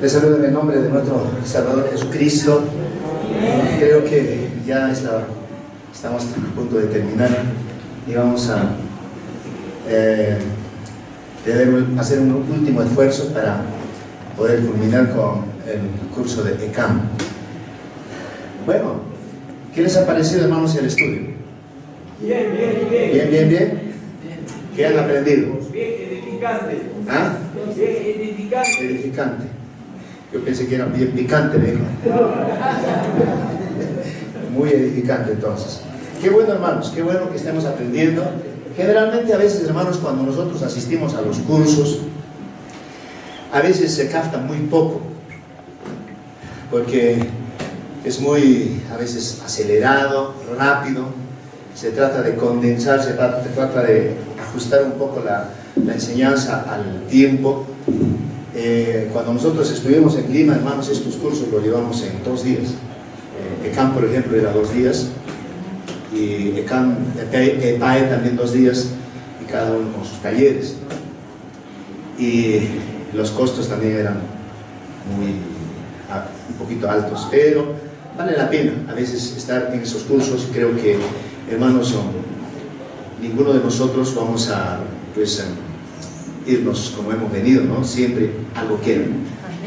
Les saludo en el nombre de nuestro Salvador Jesucristo. Creo que ya estamos a punto de terminar y vamos a hacer un último esfuerzo para poder culminar con el curso de ECAM. Bueno, ¿qué les ha parecido, hermanos, el estudio? Bien. ¿Qué han aprendido? Bien edificante. ¿Ah? Bien edificante. Edificante. Yo pensé que era bien picante, me dijo. Muy edificante, entonces. Qué bueno, hermanos, qué bueno que estemos aprendiendo. Generalmente, a veces, hermanos, cuando nosotros asistimos a los cursos, a veces se capta muy poco, porque es muy, a veces, acelerado, rápido. Se trata de condensar, se trata de ajustar un poco la enseñanza al tiempo. Cuando nosotros estuvimos en Lima, hermanos, estos cursos los llevamos en 2 días. ECAM, por ejemplo, era 2 días, y EPAE también 2 días, y cada uno con sus talleres. Y los costos también eran un poquito altos, pero vale la pena a veces estar en esos cursos. Creo que, hermanos, ninguno de nosotros vamos a irnos como hemos venido, ¿no? Siempre algo queda.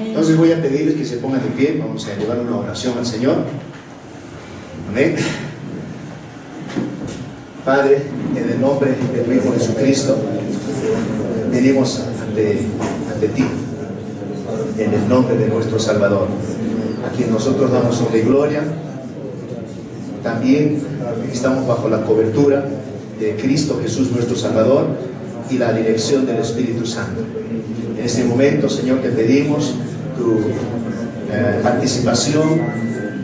Entonces voy a pedirles que se pongan de pie. Vamos a llevar una oración al Señor. Amén. Padre, en el nombre de tu Hijo Jesucristo, venimos ante ti, en el nombre de nuestro Salvador, a quien nosotros damos honra y gloria. También estamos bajo la cobertura de Cristo Jesús, nuestro Salvador, y la dirección del Espíritu Santo. En este momento, Señor, te pedimos tu participación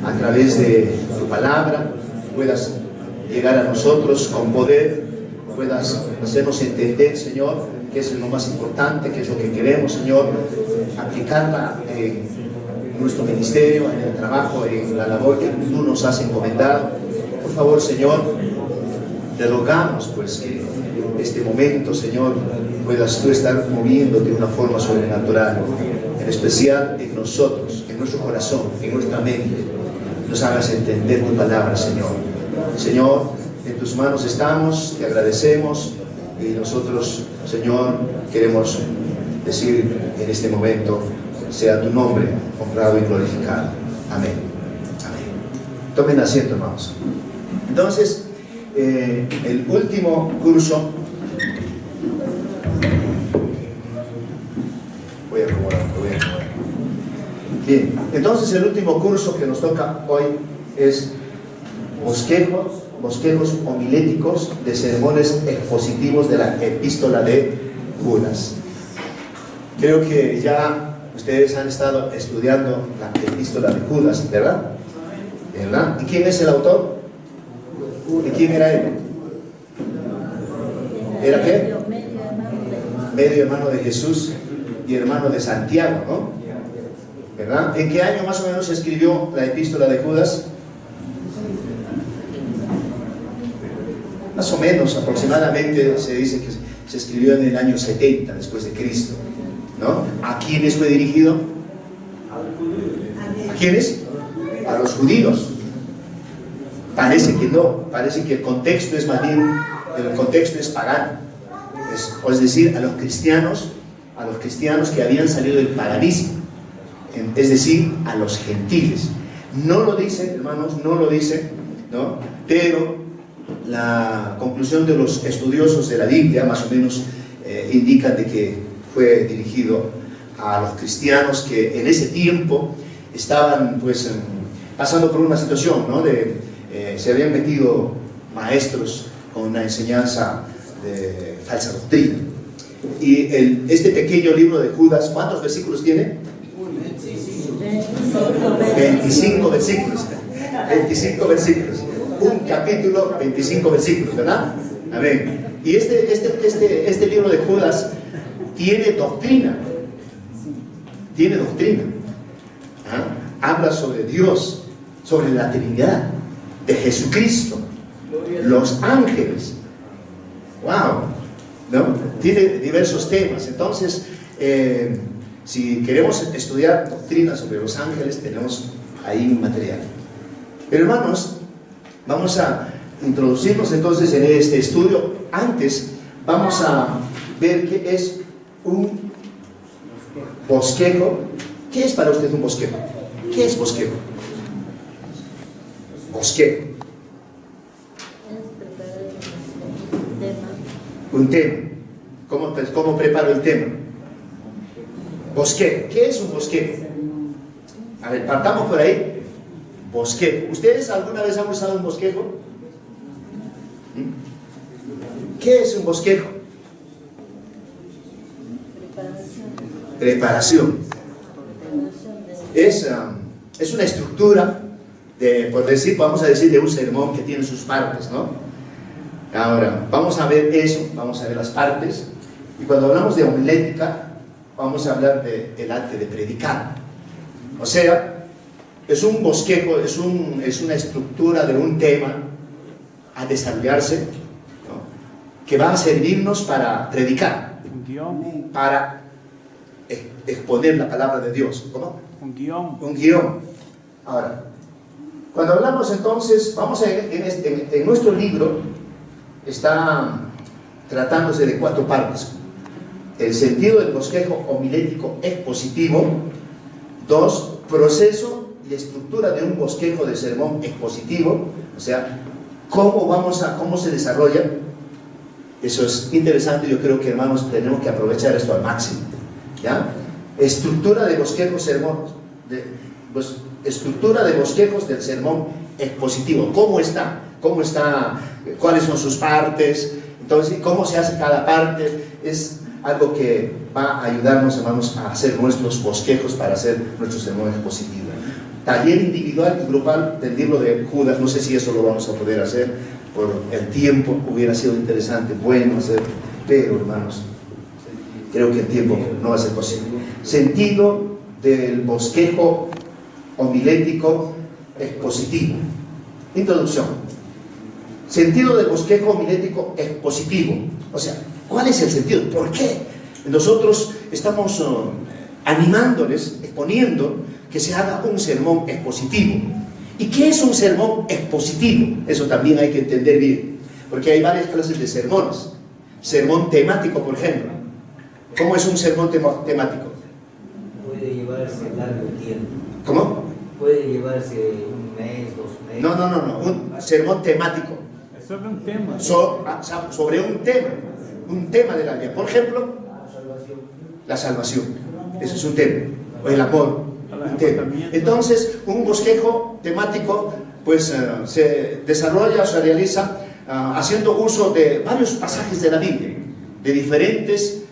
a través de tu palabra, puedas llegar a nosotros con poder, puedas hacernos entender, Señor, qué es lo más importante, qué es lo que queremos, Señor, aplicarla en nuestro ministerio, en el trabajo, en la labor que tú nos has encomendado. Por favor, Señor, te rogamos pues que este momento, Señor, puedas tú estar moviéndote de una forma sobrenatural, en especial en nosotros, en nuestro corazón, en nuestra mente. Nos hagas entender tu palabra, Señor. Señor, en tus manos estamos, te agradecemos, y nosotros, Señor, queremos decir en este momento, sea tu nombre honrado y glorificado. Amén. Amén. Tomen asiento, hermanos. Entonces, el último curso, voy a acomodar. Bien, entonces el último curso que nos toca hoy es bosquejos homiléticos de sermones expositivos de la epístola de Judas. Creo que ya ustedes han estado estudiando la epístola de Judas, ¿verdad? ¿Y quién es el autor? ¿Y quién era él? ¿Era qué? Medio hermano de Jesús y hermano de Santiago, ¿no? ¿Verdad? ¿En qué año más o menos se escribió la epístola de Judas? Más o menos, aproximadamente, se dice que se escribió en el año 70 después de Cristo, ¿no? ¿A quiénes fue dirigido? ¿A quiénes? A los judíos. Parece que no, parece que el contexto es más bien, el contexto es pagano, es decir, a los cristianos que habían salido del paganismo, es decir, a los gentiles. No lo dice, hermanos, no lo dice, ¿no? Pero la conclusión de los estudiosos de la Biblia más o menos indica de que fue dirigido a los cristianos que en ese tiempo estaban pues pasando por una situación, ¿no? Se habían metido maestros con una enseñanza de falsa doctrina. Y este pequeño libro de Judas, ¿cuántos versículos tiene? 25 versículos. 25 versículos. Un capítulo, 25 versículos, ¿verdad? Amén. Y este libro de Judas tiene doctrina. Tiene doctrina. Habla sobre Dios, sobre la Trinidad, de Jesucristo, los ángeles. ¡Wow! ¿No? Tiene diversos temas. Entonces, Si queremos estudiar doctrina sobre los ángeles, tenemos ahí un material. Pero hermanos, vamos a introducirnos entonces en este estudio. Antes vamos a ver qué es un bosquejo. ¿Qué es para usted un bosquejo? ¿Qué es bosquejo? Bosquejo. Un tema. ¿Cómo preparo el tema? Bosquejo. ¿Qué es un bosquejo? A ver, partamos por ahí. Bosquejo. ¿Ustedes alguna vez han usado un bosquejo? ¿Qué es un bosquejo? Preparación. Es una estructura vamos a decir, de un sermón que tiene sus partes, ¿no? Ahora, vamos a ver eso, vamos a ver las partes, y cuando hablamos de homilética, vamos a hablar del arte de predicar. O sea, es un bosquejo, es una estructura de un tema a desarrollarse, ¿no? Que va a servirnos para predicar, para exponer la palabra de Dios. ¿Cómo? Un guión. Un guión. Ahora, cuando hablamos entonces, vamos en nuestro libro, está tratándose de 4 partes. El sentido del bosquejo homilético expositivo. 2, proceso y estructura de un bosquejo de sermón expositivo. O sea, cómo se desarrolla. Eso es interesante. Yo creo que, hermanos, tenemos que aprovechar esto al máximo, ¿ya? Estructura de bosquejos estructura de bosquejos del sermón expositivo. ¿Cómo está? ¿Cuáles son sus partes? Entonces, ¿cómo se hace cada parte? Es algo que va a ayudarnos, hermanos, a hacer nuestros bosquejos para hacer nuestro sermón expositivo. Taller individual y grupal del libro de Judas. No sé si eso lo vamos a poder hacer por el tiempo. Hubiera sido interesante, bueno hacer, pero, hermanos, creo que el tiempo no va a ser posible. Sentido del bosquejo homilético expositivo. Introducción. Sentido del bosquejo homilético expositivo. O sea, ¿cuál es el sentido? ¿Por qué? Nosotros estamos animándoles, exponiendo que se haga un sermón expositivo. ¿Y qué es un sermón expositivo? Eso también hay que entender bien, porque hay varias clases de sermones. Sermón temático, por ejemplo. ¿Cómo es un sermón temático? Puede llevarse largo tiempo. ¿Cómo? Puede llevarse un mes, 2 meses. No. Un sermón temático. Es sobre un tema. Sobre un tema de la Biblia. Por ejemplo, la salvación. Ese es un tema. O el amor. Un tema. Entonces, un bosquejo temático, pues, se desarrolla o se realiza haciendo uso de varios pasajes de la Biblia, de diferentes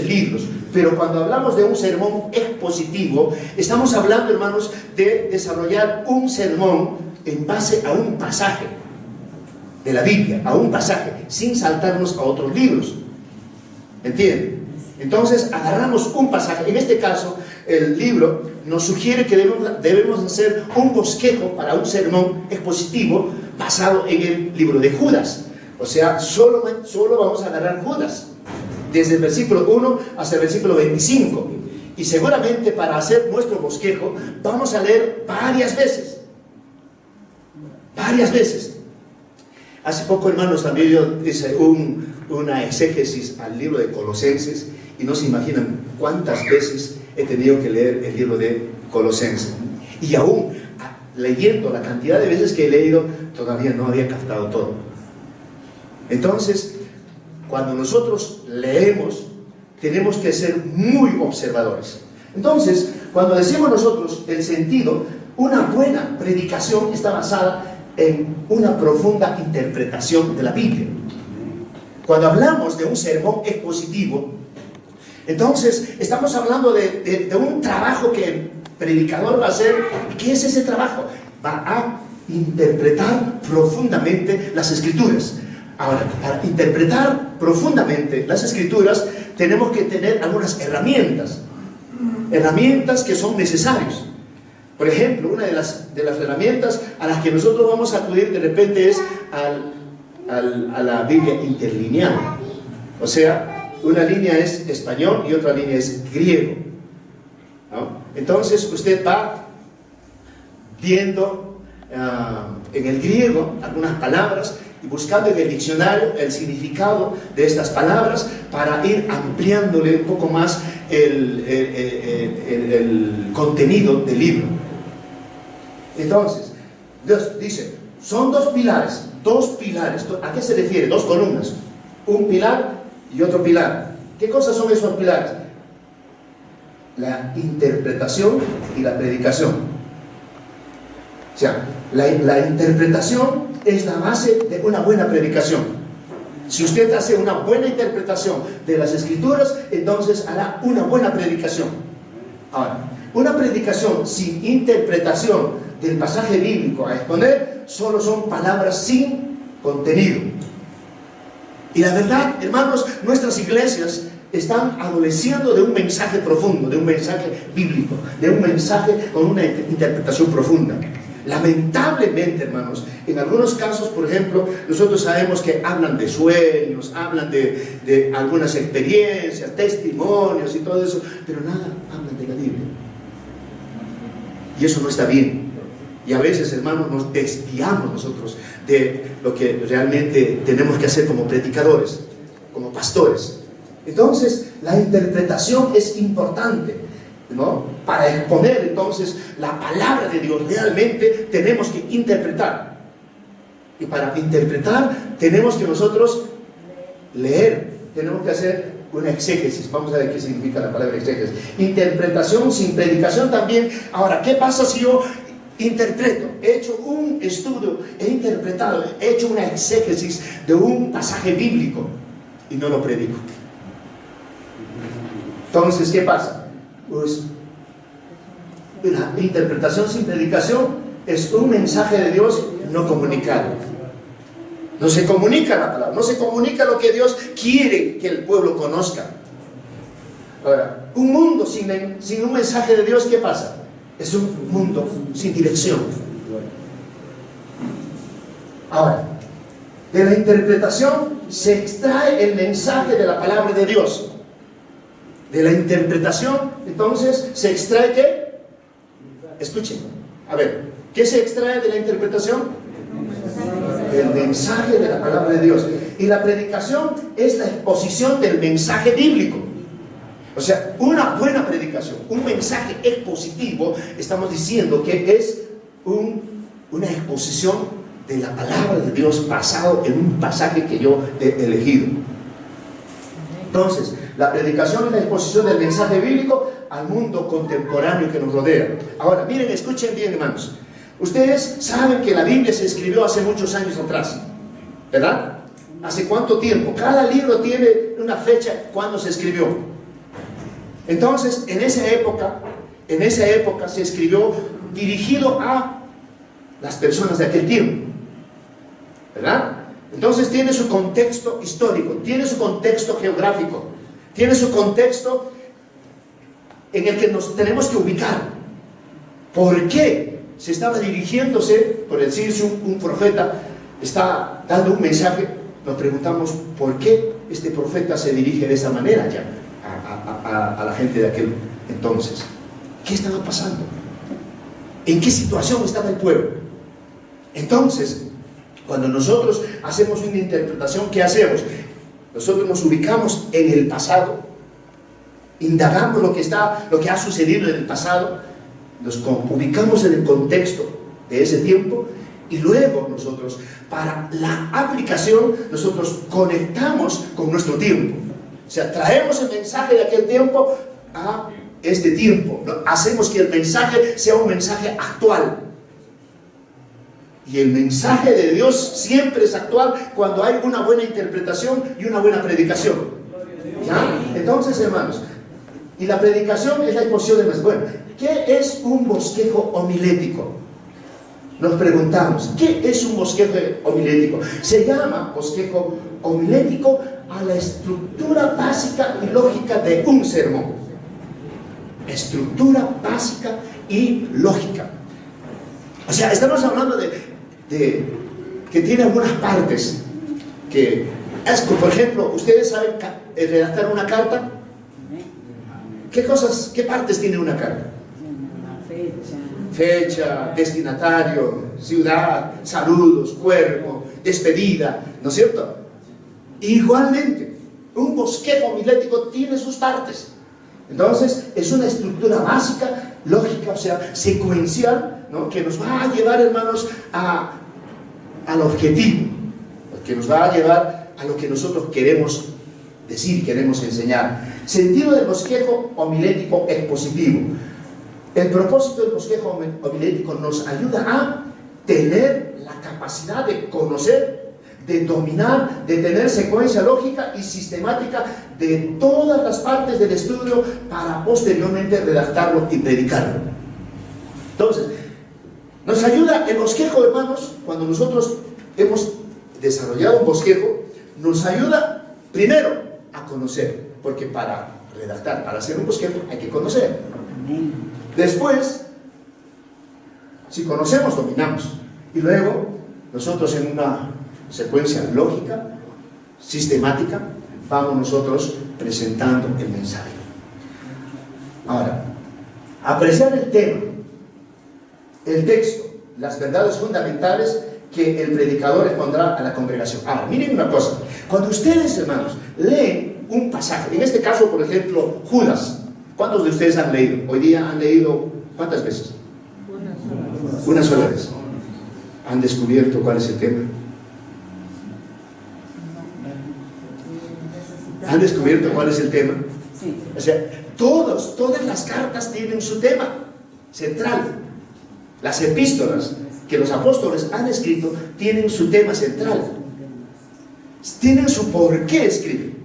libros. Pero cuando hablamos de un sermón expositivo, estamos hablando, hermanos, de desarrollar un sermón en base a un pasaje de la Biblia, a un pasaje, sin saltarnos a otros libros. ¿Entienden? Entonces, agarramos un pasaje. En este caso, el libro nos sugiere que debemos hacer un bosquejo para un sermón expositivo basado en el libro de Judas. O sea, solo vamos a agarrar Judas, desde el versículo 1 hasta el versículo 25. Y seguramente para hacer nuestro bosquejo vamos a leer varias veces. Hace poco, hermanos, también yo hice una exégesis al libro de Colosenses, y no se imaginan cuántas veces he tenido que leer el libro de Colosenses. Y aún leyendo la cantidad de veces que he leído, todavía no había captado todo. Entonces, cuando nosotros leemos, tenemos que ser muy observadores. Entonces, cuando decimos nosotros el sentido, una buena predicación está basada en una profunda interpretación de la Biblia. Cuando hablamos de un sermón expositivo, entonces estamos hablando de un trabajo que el predicador va a hacer. ¿Qué es ese trabajo? Va a interpretar profundamente las Escrituras. Ahora, para interpretar profundamente las Escrituras, tenemos que tener algunas herramientas que son necesarias. Por ejemplo, una de las herramientas a las que nosotros vamos a acudir de repente es a la Biblia interlineal. O sea, una línea es español y otra línea es griego, ¿no? Entonces usted va viendo en el griego algunas palabras y buscando en el diccionario el significado de estas palabras para ir ampliándole un poco más el contenido del libro. Entonces, Dios dice, son dos pilares. ¿A qué se refiere? Dos columnas, un pilar y otro pilar. ¿Qué cosas son esos pilares? La interpretación y la predicación. O sea, la interpretación es la base de una buena predicación. Si usted hace una buena interpretación de las Escrituras, entonces hará una buena predicación. Ahora, una predicación sin interpretación del pasaje bíblico a exponer, solo son palabras sin contenido. Y la verdad, hermanos, nuestras iglesias están adoleciendo de un mensaje profundo, de un mensaje bíblico, de un mensaje con una interpretación profunda. Lamentablemente, hermanos, en algunos casos, por ejemplo, nosotros sabemos que hablan de sueños, hablan de algunas experiencias, testimonios y todo eso, pero nada hablan de la Biblia. Y eso no está bien. Y a veces, hermanos, nos desviamos nosotros de lo que realmente tenemos que hacer como predicadores, como pastores. Entonces, la interpretación es importante, ¿no? Para exponer, entonces, la palabra de Dios, realmente tenemos que interpretar. Y para interpretar, tenemos que nosotros leer, tenemos que hacer una exégesis. Vamos a ver qué significa la palabra exégesis. Interpretación sin predicación también. Ahora, ¿qué pasa si yo interpreto? He hecho un estudio, he interpretado, he hecho una exégesis de un pasaje bíblico y no lo predico. Entonces, ¿qué pasa? Pues la interpretación sin predicación es un mensaje de Dios no comunicado. No se comunica la palabra, no se comunica lo que Dios quiere que el pueblo conozca. Ahora, un mundo sin un mensaje de Dios, ¿qué pasa? Es un mundo sin dirección. Ahora, de la interpretación se extrae el mensaje de la palabra de Dios. De la interpretación, entonces, se extrae ¿qué? Escuchen, a ver, ¿qué se extrae de la interpretación? El mensaje de la palabra de Dios. Y la predicación es la exposición del mensaje bíblico. O sea, una buena predicación, un mensaje expositivo, estamos diciendo que es una exposición de la palabra de Dios basado en un pasaje que yo he elegido. Entonces, la predicación es la exposición del mensaje bíblico al mundo contemporáneo que nos rodea. Ahora, miren, escuchen bien, hermanos. Ustedes saben que la Biblia se escribió hace muchos años atrás, ¿verdad? ¿Hace cuánto tiempo? Cada libro tiene una fecha cuando se escribió. Entonces, en esa época se escribió dirigido a las personas de aquel tiempo, ¿verdad? Entonces tiene su contexto histórico, tiene su contexto geográfico, tiene su contexto en el que nos tenemos que ubicar. ¿Por qué se estaba dirigiéndose, por decirse un profeta, está dando un mensaje? Nos preguntamos, ¿por qué este profeta se dirige de esa manera ya a la gente de aquel entonces? ¿Qué estaba pasando? ¿En qué situación estaba el pueblo? Entonces, cuando nosotros hacemos una interpretación, ¿qué hacemos? Nosotros nos ubicamos en el pasado, indagamos lo que ha sucedido en el pasado, nos ubicamos en el contexto de ese tiempo y luego nosotros, para la aplicación, nosotros conectamos con nuestro tiempo. O sea, traemos el mensaje de aquel tiempo a este tiempo. Hacemos que el mensaje sea un mensaje actual. Y el mensaje de Dios siempre es actual cuando hay una buena interpretación y una buena predicación. ¿Ya? Entonces, hermanos, y la predicación es la exposición de más. Bueno, ¿qué es un bosquejo homilético? Nos preguntamos, ¿qué es un bosquejo homilético? Se llama bosquejo homilético a la estructura básica y lógica de un sermón. Estructura básica y lógica. O sea, estamos hablando de que tiene algunas partes que, por ejemplo, ustedes saben redactar una carta? ¿Qué partes tiene una carta? Fecha, destinatario, ciudad, saludos, cuerpo, despedida, ¿no es cierto? Igualmente, un bosquejo homilético tiene sus partes. Entonces, es una estructura básica, lógica, o sea, secuencial, ¿no? Que nos va a llevar, hermanos, al objetivo, que nos va a llevar a lo que nosotros queremos decir, queremos enseñar. Sentido del bosquejo homilético expositivo. El propósito del bosquejo homilético nos ayuda a tener la capacidad de conocer, de dominar, de tener secuencia lógica y sistemática de todas las partes del estudio para posteriormente redactarlo y predicarlo. Entonces, nos ayuda el bosquejo, hermanos, cuando nosotros hemos desarrollado un bosquejo, nos ayuda primero a conocer, porque para redactar, para hacer un bosquejo hay que conocer. Después, si conocemos, dominamos. Y luego, nosotros en una secuencia lógica, sistemática, vamos nosotros presentando el mensaje. Ahora, apreciar el tema, el texto, las verdades fundamentales que el predicador expondrá a la congregación. Ahora, miren una cosa. Cuando ustedes, hermanos, leen un pasaje, en este caso, por ejemplo, Judas, ¿cuántos de ustedes han leído? Hoy día han leído, ¿cuántas veces? Una sola vez. ¿Han descubierto cuál es el tema? ¿Han descubierto cuál es el tema? Sí. O sea, todas las cartas tienen su tema central. Las epístolas que los apóstoles han escrito tienen su tema central. Tienen su por qué escriben.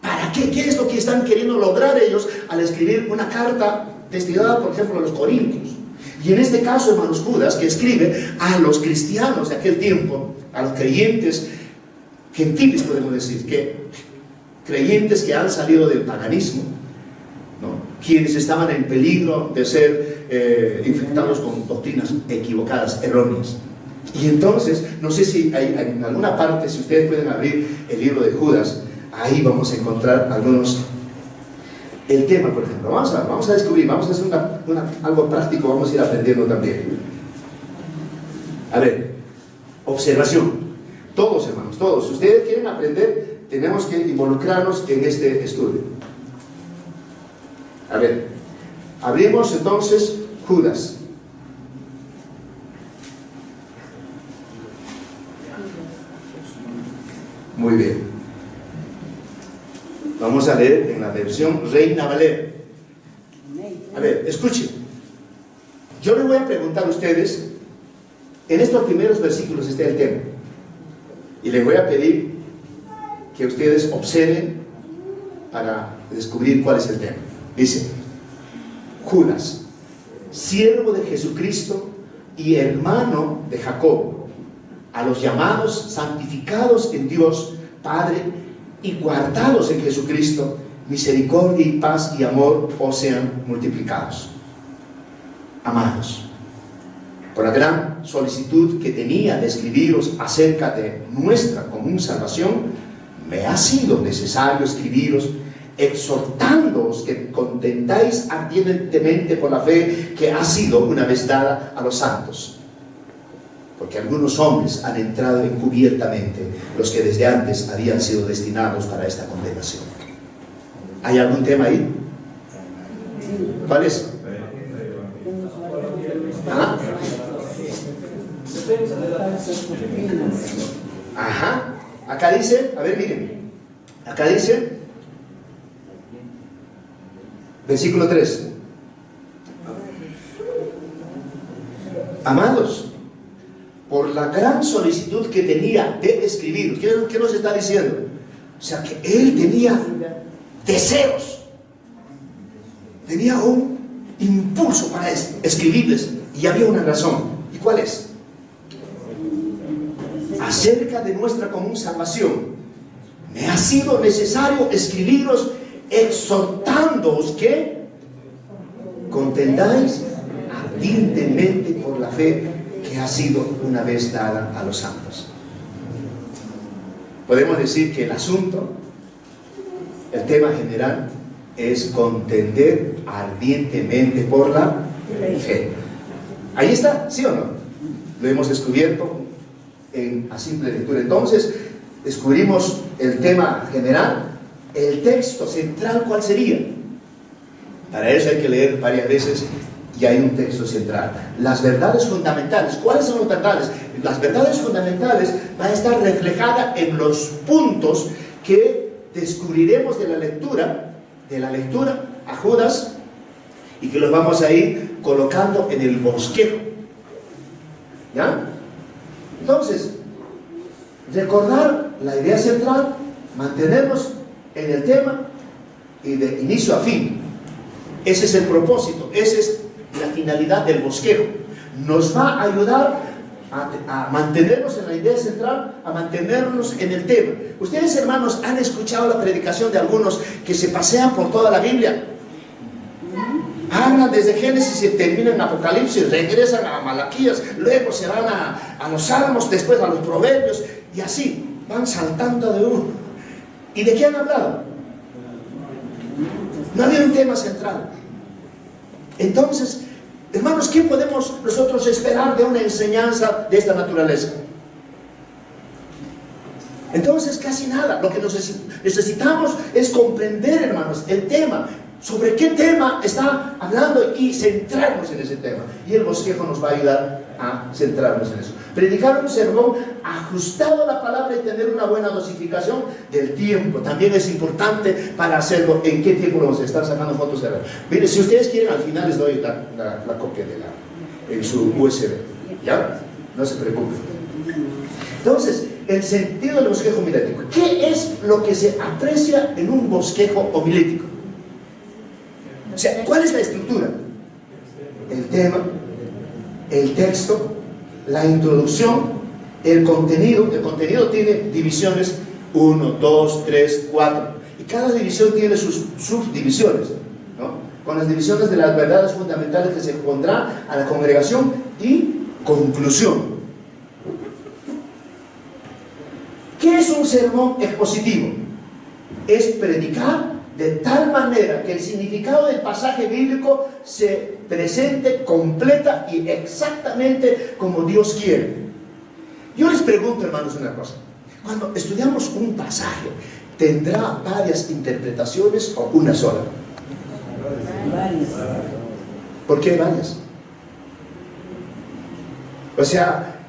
¿Para qué? ¿Qué es lo que están queriendo lograr ellos al escribir una carta destinada, por ejemplo, a los corintios? Y en este caso, hermanos, Judas, que escribe a los cristianos de aquel tiempo, a los creyentes gentiles, podemos decir, creyentes que han salido del paganismo, ¿no? Quienes estaban en peligro de ser infectados con doctrinas equivocadas, erróneas. Y entonces, no sé si hay en alguna parte, si ustedes pueden abrir el libro de Judas, ahí vamos a encontrar el tema, por ejemplo. Vamos a descubrir, vamos a hacer algo práctico, vamos a ir aprendiendo también. A ver, observación. Todos, hermanos, todos. Si ustedes quieren aprender, tenemos que involucrarnos en este estudio. A ver, abrimos entonces Judas. Muy bien. Vamos a leer en la versión Reina Valera. A ver, escuchen. Yo les voy a preguntar a ustedes, en estos primeros versículos está el tema. Y les voy a pedir que ustedes observen para descubrir cuál es el tema. Dice, Judas, siervo de Jesucristo y hermano de Jacobo, a los llamados, santificados en Dios Padre y guardados en Jesucristo, misericordia y paz y amor os sean multiplicados. Amados, por la gran solicitud que tenía de escribiros acerca de nuestra común salvación, me ha sido necesario escribiros exhortándoos que contendáis ardientemente por la fe que ha sido una vez dada a los santos. Porque algunos hombres han entrado encubiertamente, los que desde antes habían sido destinados para esta condenación. ¿Hay algún tema ahí? ¿Cuál es? ¿Ah? Ajá. Acá dice, a ver, miren. Acá dice, versículo 3. Amados, por la gran solicitud que tenía de escribir, ¿qué nos está diciendo? O sea, que él tenía deseos, tenía un impulso para escribirles, y había una razón. ¿Y cuál es? Acerca de nuestra común salvación, me ha sido necesario escribiros exhortándoos que contendáis ardientemente por la fe que ha sido una vez dada a los santos. Podemos decir que el asunto El tema general es contender ardientemente por la fe. Ahí está, ¿sí o no? Lo hemos descubierto a simple lectura. Entonces, descubrimos el tema general. El texto central, ¿cuál sería? Para eso hay que leer varias veces y hay un texto central. Las verdades fundamentales. ¿Cuáles son las verdades? Las verdades fundamentales van a estar reflejadas en los puntos que descubriremos de la lectura a Judas, y que los vamos a ir colocando en el bosquejo. ¿Ya? Entonces, recordar la idea central, mantenernos en el tema y de inicio a fin. Ese es el propósito, esa es la finalidad del bosquejo. Nos va a ayudar a mantenernos en la idea central, a mantenernos en el tema. Ustedes, hermanos, han escuchado la predicación de algunos que se pasean por toda la Biblia. Hablan desde Génesis y terminan en Apocalipsis, regresan a Malaquías, luego se van a los Salmos, después a los Proverbios, y así van saltando de uno. ¿Y de qué han hablado? No había un tema central. Entonces, hermanos, ¿qué podemos nosotros esperar de una enseñanza de esta naturaleza? Entonces, casi nada. Lo que necesitamos es comprender, hermanos, el tema. Sobre qué tema está hablando y centrarnos en ese tema. Y el bosquejo nos va a ayudar a centrarnos en eso. Predicar un sermón ajustado a la palabra y tener una buena dosificación del tiempo. También es importante para hacerlo. ¿En qué tiempo lo vamos a estar sacando fotos de la? Mire, si ustedes quieren, al final les doy la copia en su USB. ¿Ya? No se preocupen. Entonces, el sentido del bosquejo homilético. ¿Qué es lo que se aprecia en un bosquejo homilético? O sea, ¿cuál es la estructura? El tema, el texto, la introducción, el contenido. El contenido tiene divisiones 1, 2, 3, 4. Y cada división tiene sus subdivisiones, ¿no? Con las divisiones de las verdades fundamentales que se pondrá a la congregación y conclusión. ¿Qué es un sermón expositivo? Es predicar de tal manera que el significado del pasaje bíblico se presente completa y exactamente como Dios quiere. Yo les pregunto, hermanos, una cosa. Cuando estudiamos un pasaje, ¿tendrá varias interpretaciones o una sola? ¿Por qué varias? O sea,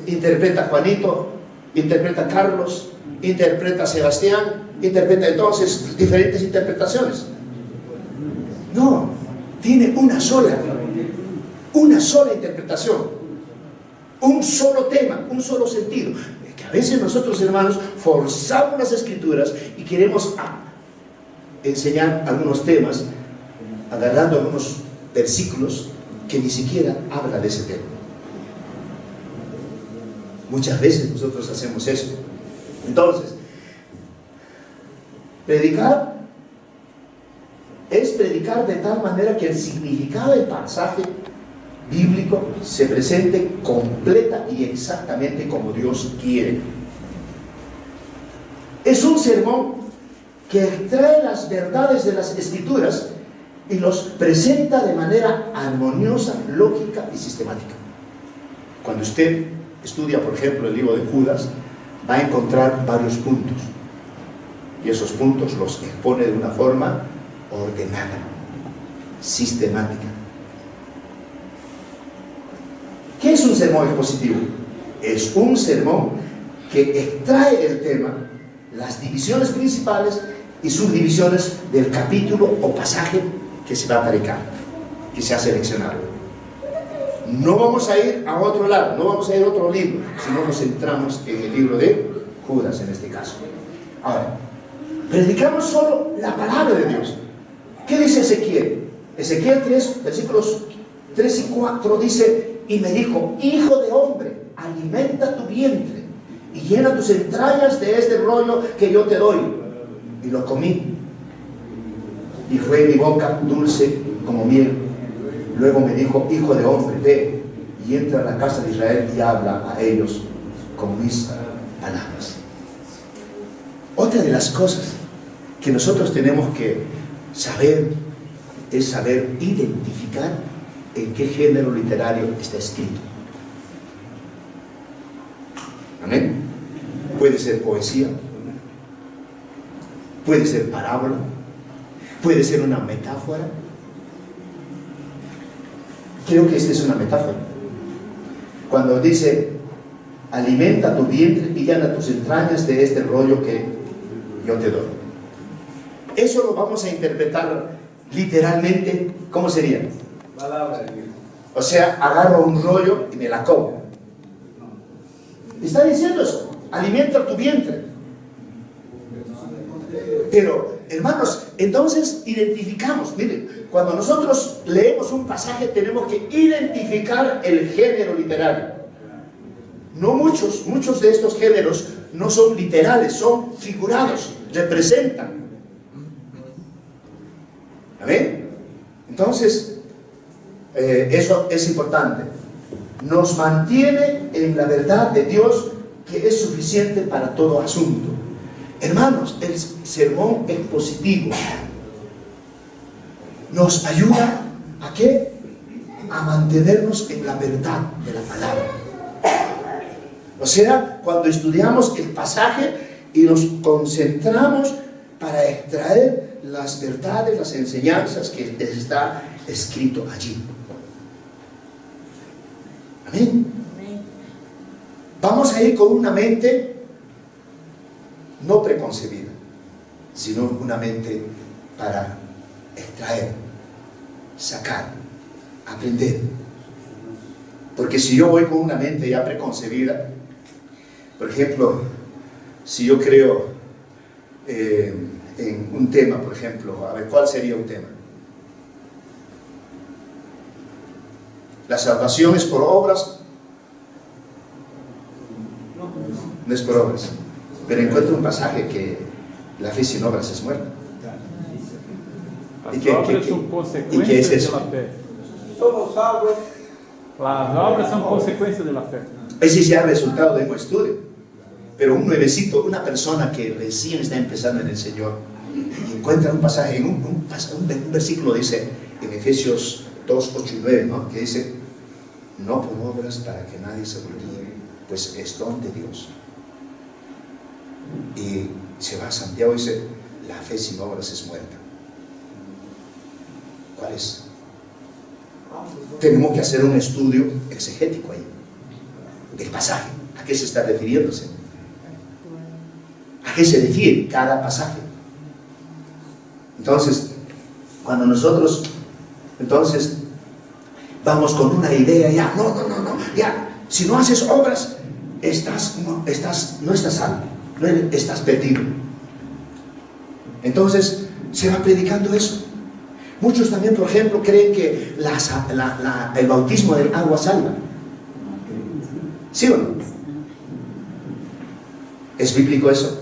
interpreta Juanito, interpreta Carlos, interpreta Sebastián, interpreta entonces diferentes interpretaciones. No, tiene una sola interpretación, un solo tema, un solo sentido. Que a veces nosotros, hermanos, forzamos las escrituras y queremos enseñar algunos temas agarrando algunos versículos que ni siquiera habla de ese tema. Muchas veces nosotros hacemos eso. Entonces, predicar es predicar de tal manera que el significado del pasaje bíblico se presente completa y exactamente como Dios quiere. Es un sermón que extrae las verdades de las escrituras y los presenta de manera armoniosa, lógica y sistemática. Cuando usted estudia, por ejemplo, el libro de Judas, va a encontrar varios puntos. Y esos puntos los expone de una forma ordenada, sistemática. ¿Qué es un sermón expositivo? Es un sermón que extrae el tema, las divisiones principales y subdivisiones del capítulo o pasaje que se va a predicar, que se ha seleccionado. No vamos a ir a otro lado, no vamos a ir a otro libro, sino nos centramos en el libro de Judas en este caso. Ahora, predicamos solo la palabra de Dios. ¿Qué dice Ezequiel? Ezequiel 3, versículos 3 y 4 dice: y me dijo, hijo de hombre, alimenta tu vientre y llena tus entrañas de este rollo que yo te doy. Y lo comí, y fue mi boca dulce como miel. Luego me dijo, hijo de hombre, ve y entra a la casa de Israel y habla a ellos con mis palabras. Otra de las cosas que nosotros tenemos que saber es saber identificar en qué género literario está escrito. Amén. Puede ser poesía, puede ser parábola, puede ser una metáfora. Creo que esta es una metáfora. Cuando dice, alimenta tu vientre y llena tus entrañas de este rollo que yo te doy. Eso lo vamos a interpretar literalmente. ¿Cómo sería? Palabra de Dios. O sea, agarro un rollo y me la como. Está diciendo eso, alimenta tu vientre. Pero, hermanos, entonces identificamos, miren, cuando nosotros leemos un pasaje tenemos que identificar el género literario. No muchos de estos géneros no son literales, son figurados, representan. ¿Amén? Entonces, eso es importante. Nos mantiene en la verdad de Dios, que es suficiente para todo asunto. Hermanos, el sermón expositivo nos ayuda ¿a qué? A mantenernos en la verdad de la palabra. O sea, cuando estudiamos el pasaje y nos concentramos para extraer las verdades, las enseñanzas que está escrito allí. Amén. Vamos a ir con una mente no preconcebida, sino una mente para extraer, sacar, aprender. Porque si yo voy con una mente ya preconcebida, por ejemplo, si yo creo en un tema, por ejemplo, a ver, ¿cuál sería un tema? La salvación es por obras. No es por obras. Pero encuentro un pasaje que la fe sin obras es muerta. As ¿Y qué obras es são consequências eso? da fé. Somos salvos. As obras são consequências da fé. Ese sea el resultado de un estudio. Pero un nuevecito, una persona que recién está empezando en el Señor, encuentra un pasaje, en un versículo dice, en Efesios 2, 8 y 9, ¿no? Que dice, no por obras para que nadie se gloríe, pues es don de Dios. Y se va a Santiago y dice, la fe sin obras es muerta. ¿Cuál es? Tenemos que hacer un estudio exegético ahí, del pasaje. ¿A qué se está refiriéndose? ¿A qué se refiere cada pasaje? Entonces, cuando nosotros vamos con una idea, ya, no, ya, si no haces obras, no estás salvo, estás perdido. Entonces, se va predicando eso. Muchos también, por ejemplo, creen que el bautismo del agua salva. ¿Sí o no? ¿Es bíblico eso?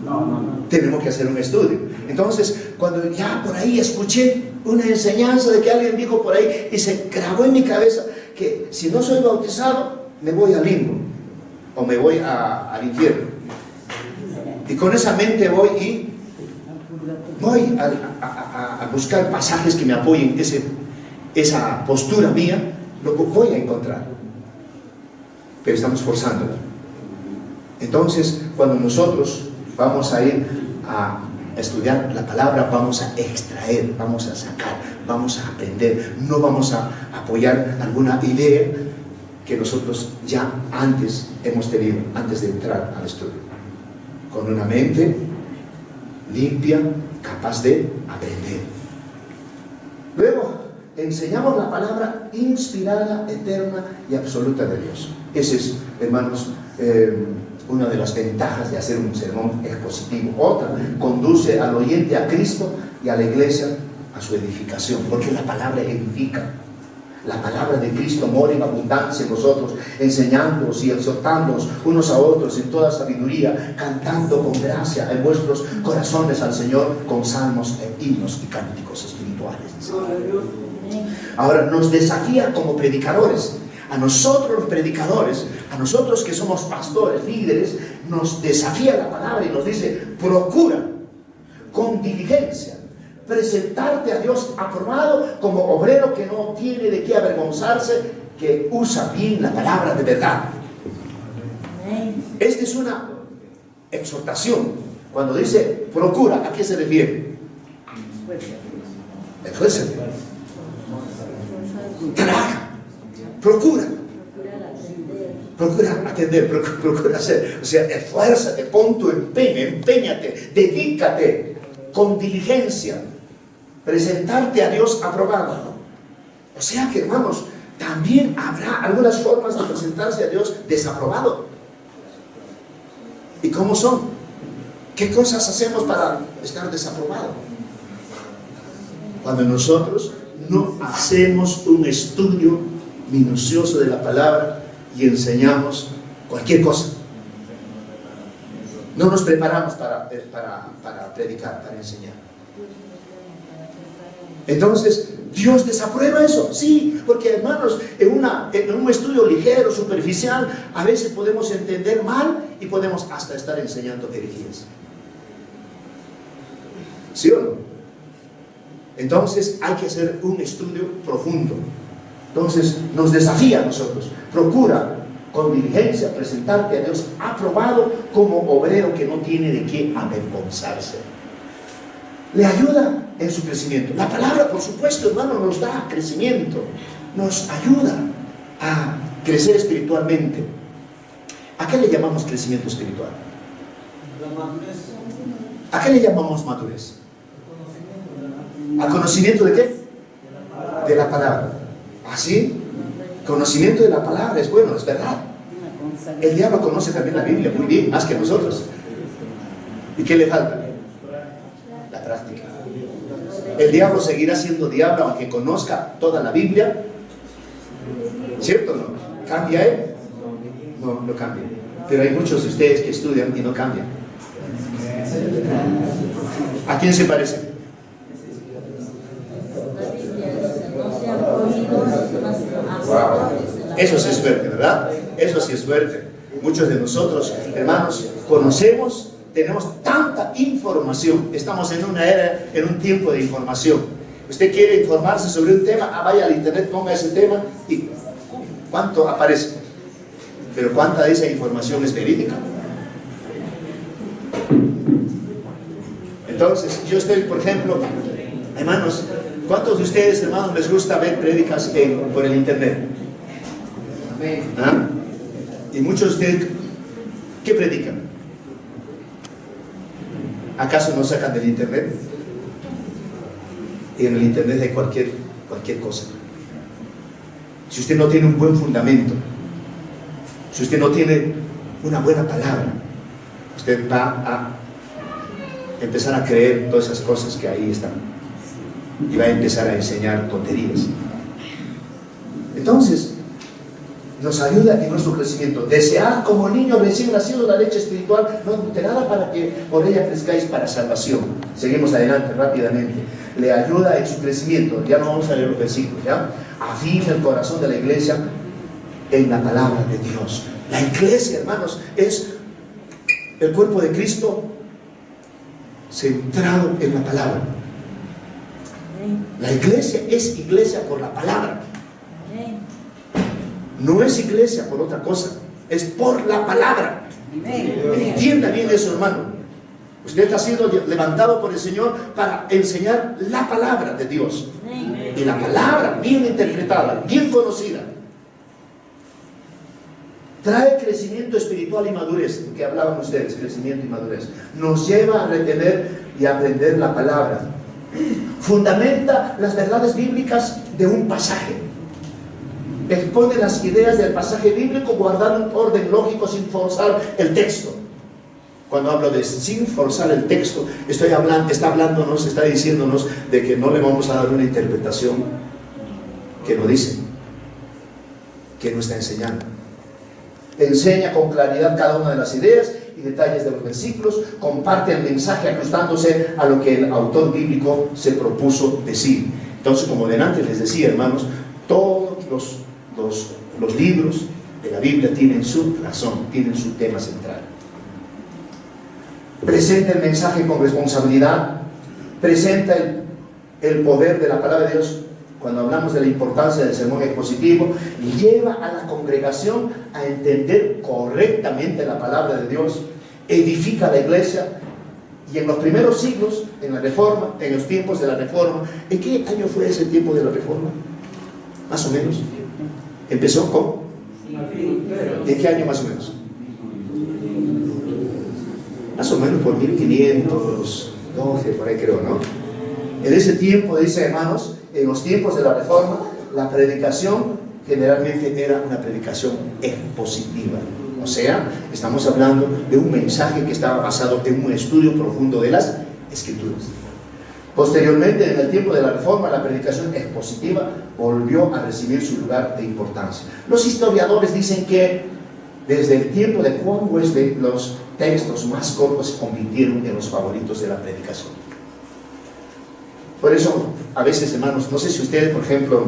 No. Tenemos que hacer un estudio. Entonces, cuando ya por ahí escuché una enseñanza de que alguien dijo por ahí y se grabó en mi cabeza que si no soy bautizado, me voy al limbo o me voy al infierno. Y con esa mente voy a buscar pasajes que me apoyen esa postura mía, lo voy a encontrar. Pero estamos forzándola. Entonces, cuando nosotros vamos a ir a estudiar la palabra, vamos a extraer, vamos a sacar, vamos a aprender. No vamos a apoyar alguna idea que nosotros ya antes hemos tenido, antes de entrar al estudio. Con una mente limpia, capaz de aprender. Luego, enseñamos la palabra inspirada, eterna y absoluta de Dios. Ese es, hermanos, una de las ventajas de hacer un sermón expositivo. Otra, conduce al oyente a Cristo y a la iglesia a su edificación, porque la palabra edifica. La palabra de Cristo mora en abundancia en nosotros, enseñándonos y exhortándonos unos a otros en toda sabiduría, cantando con gracia en vuestros corazones al Señor con salmos, himnos y cánticos espirituales. Ahora nos desafía como predicadores. A nosotros los predicadores, a nosotros que somos pastores, líderes, nos desafía la palabra y nos dice, procura con diligencia. Presentarte a Dios aprobado como obrero que no tiene de qué avergonzarse, que usa bien la palabra de verdad. Esta es una exhortación. Cuando dice procura, ¿a qué se refiere? Esfuérzate. Trabaja. Procura atender, procura hacer. O sea, esfuérzate, pon tu empeño, empeñate, dedícate con diligencia. Presentarte a Dios aprobado. O sea que, hermanos, también habrá algunas formas de presentarse a Dios desaprobado. ¿Y cómo son? ¿Qué cosas hacemos para estar desaprobado? Cuando nosotros no hacemos un estudio minucioso de la palabra y enseñamos cualquier cosa. No nos preparamos para predicar, para enseñar. Entonces, ¿Dios desaprueba eso? Sí, porque hermanos, en un estudio ligero, superficial, a veces podemos entender mal y podemos hasta estar enseñando herejías. ¿Sí o no? Entonces hay que hacer un estudio profundo. Entonces nos desafía a nosotros. Procura con diligencia presentarte a Dios aprobado como obrero que no tiene de qué avergonzarse. Le ayuda en su crecimiento. La palabra, por supuesto, hermano, nos da crecimiento. Nos ayuda a crecer espiritualmente. ¿A qué le llamamos crecimiento espiritual? ¿A qué le llamamos madurez? ¿A conocimiento de qué? De la palabra. ¿Así? Conocimiento de la palabra es bueno, es verdad. El diablo conoce también la Biblia muy bien, más que nosotros. ¿Y qué le falta? La práctica. El diablo seguirá siendo diablo aunque conozca toda la Biblia. ¿Cierto o no? ¿Cambia él? No, no cambia. Pero hay muchos de ustedes que estudian y no cambian. ¿A quién se parece? Wow. Eso sí es suerte, ¿verdad? Eso sí es suerte. Muchos de nosotros, hermanos, conocemos, tenemos tanta información. Estamos en una era, en un tiempo de información. Usted quiere informarse sobre un tema, vaya al internet, ponga ese tema y ¿cuánto aparece? Pero ¿cuánta de esa información es verídica? Entonces, yo estoy, por ejemplo, hermanos, ¿cuántos de ustedes, hermanos, les gusta ver prédicas por el internet? ¿Ah? Y muchos de ustedes, ¿qué predican? ¿Acaso no sacan del internet? Y en el internet hay cualquier cosa. Si usted no tiene un buen fundamento, si usted no tiene una buena palabra, usted va a empezar a creer todas esas cosas que ahí están y va a empezar a enseñar tonterías. Entonces nos ayuda en nuestro crecimiento. Desead como niño recién nacido la leche espiritual no adulterada para que por ella crezcáis para salvación. Seguimos adelante rápidamente. Le ayuda en su crecimiento. Ya no vamos a leer los versículos, ¿ya? Afina el corazón de la iglesia en la palabra de Dios. La iglesia, hermanos, es el cuerpo de Cristo centrado en la palabra. La iglesia es iglesia por la palabra. No es iglesia por otra cosa, es por la palabra. Entienda bien eso, hermano. Usted ha sido levantado por el Señor para enseñar la palabra de Dios. Y la palabra bien interpretada, bien conocida, trae crecimiento espiritual y madurez, que hablaban ustedes, crecimiento y madurez. Nos lleva a retener y a aprender la palabra. Fundamenta las verdades bíblicas de un pasaje. Expone las ideas del pasaje bíblico guardando un orden lógico sin forzar el texto. Cuando hablo de sin forzar el texto, está diciéndonos de que no le vamos a dar una interpretación que no dice, que no está enseñando. Enseña con claridad cada una de las ideas y detalles de los versículos, comparte el mensaje ajustándose a lo que el autor bíblico se propuso decir. Entonces, como delante les decía, hermanos, todos los libros de la Biblia tienen su razón, tienen su tema central. Presenta el mensaje con responsabilidad, presenta el poder de la palabra de Dios. Cuando hablamos de la importancia del sermón expositivo, lleva a la congregación a entender correctamente la palabra de Dios, edifica la iglesia. Y en los primeros siglos, en la Reforma, en los tiempos de la Reforma, ¿en qué año fue ese tiempo de la Reforma? Más o menos. ¿Empezó con? ¿En qué año más o menos? Más o menos por 1512, por ahí creo, ¿no? En ese tiempo, dice, hermanos, en los tiempos de la Reforma, la predicación generalmente era una predicación expositiva. O sea, estamos hablando de un mensaje que estaba basado en un estudio profundo de las Escrituras. Posteriormente, en el tiempo de la Reforma, la predicación expositiva volvió a recibir su lugar de importancia. Los historiadores dicen que desde el tiempo de Juan Wesley, los textos más cortos se convirtieron en los favoritos de la predicación. Por eso, a veces, hermanos, no sé si ustedes, por ejemplo,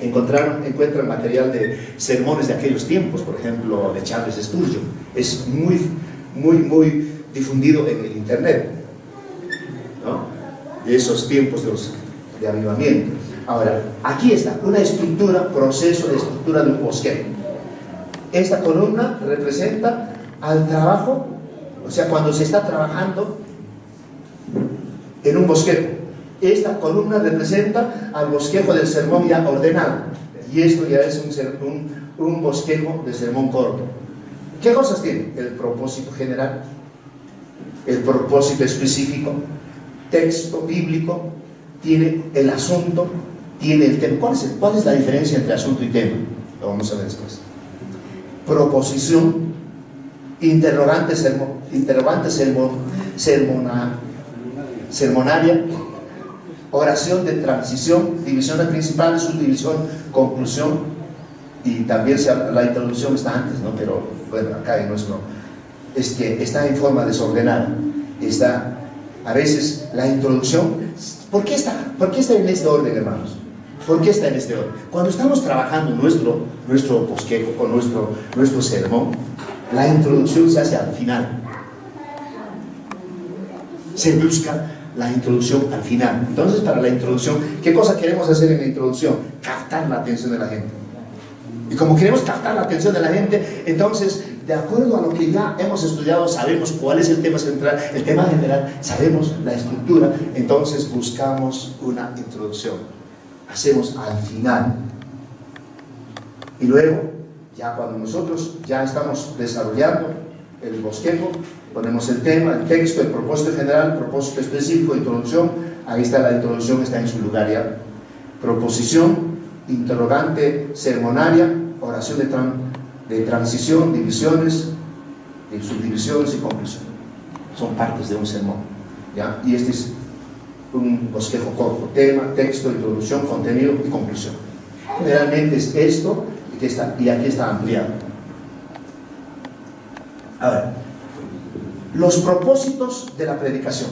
encuentran material de sermones de aquellos tiempos, por ejemplo, de Charles Spurgeon. Es muy difundido en el internet, ¿no? De esos tiempos de avivamiento. Ahora, aquí está una estructura, proceso de estructura de un bosquejo. Esta columna representa al trabajo, o sea, cuando se está trabajando en un bosquejo. Esta columna representa al bosquejo del sermón ya ordenado, y esto ya es un bosquejo de sermón corto. ¿Qué cosas tiene? El propósito general, el propósito específico, texto bíblico, tiene el asunto, tiene el tema. ¿Cuál es la diferencia entre asunto y tema? Lo vamos a ver después. Proposición, sermonaria, oración de transición, divisiones principales, subdivisión, conclusión, y también la introducción está antes, ¿no? Pero bueno, acá en nuestro, es que está en forma desordenada. Está, a veces, la introducción, ¿por qué está en este orden, hermanos? ¿Por qué está en este orden? Cuando estamos trabajando nuestro bosquejo o nuestro sermón, la introducción se hace al final. Se busca la introducción al final. Entonces, para la introducción, ¿qué cosa queremos hacer en la introducción? Captar la atención de la gente. Y como queremos captar la atención de la gente, entonces, de acuerdo a lo que ya hemos estudiado, sabemos cuál es el tema central, el tema general, sabemos la estructura, entonces buscamos una introducción. Hacemos al final. Y luego, ya cuando nosotros ya estamos desarrollando el bosquejo, ponemos el tema, el texto, el propósito general, el propósito específico, introducción. Ahí está la introducción, está en su lugar ya. Proposición, interrogante sermonaria, oración de transición, divisiones, subdivisiones y conclusión. Son partes de un sermón, ¿ya? Y este es un bosquejo corto: tema, texto, introducción, contenido y conclusión. Generalmente es esto y aquí está ampliado. Ahora, los propósitos de la predicación.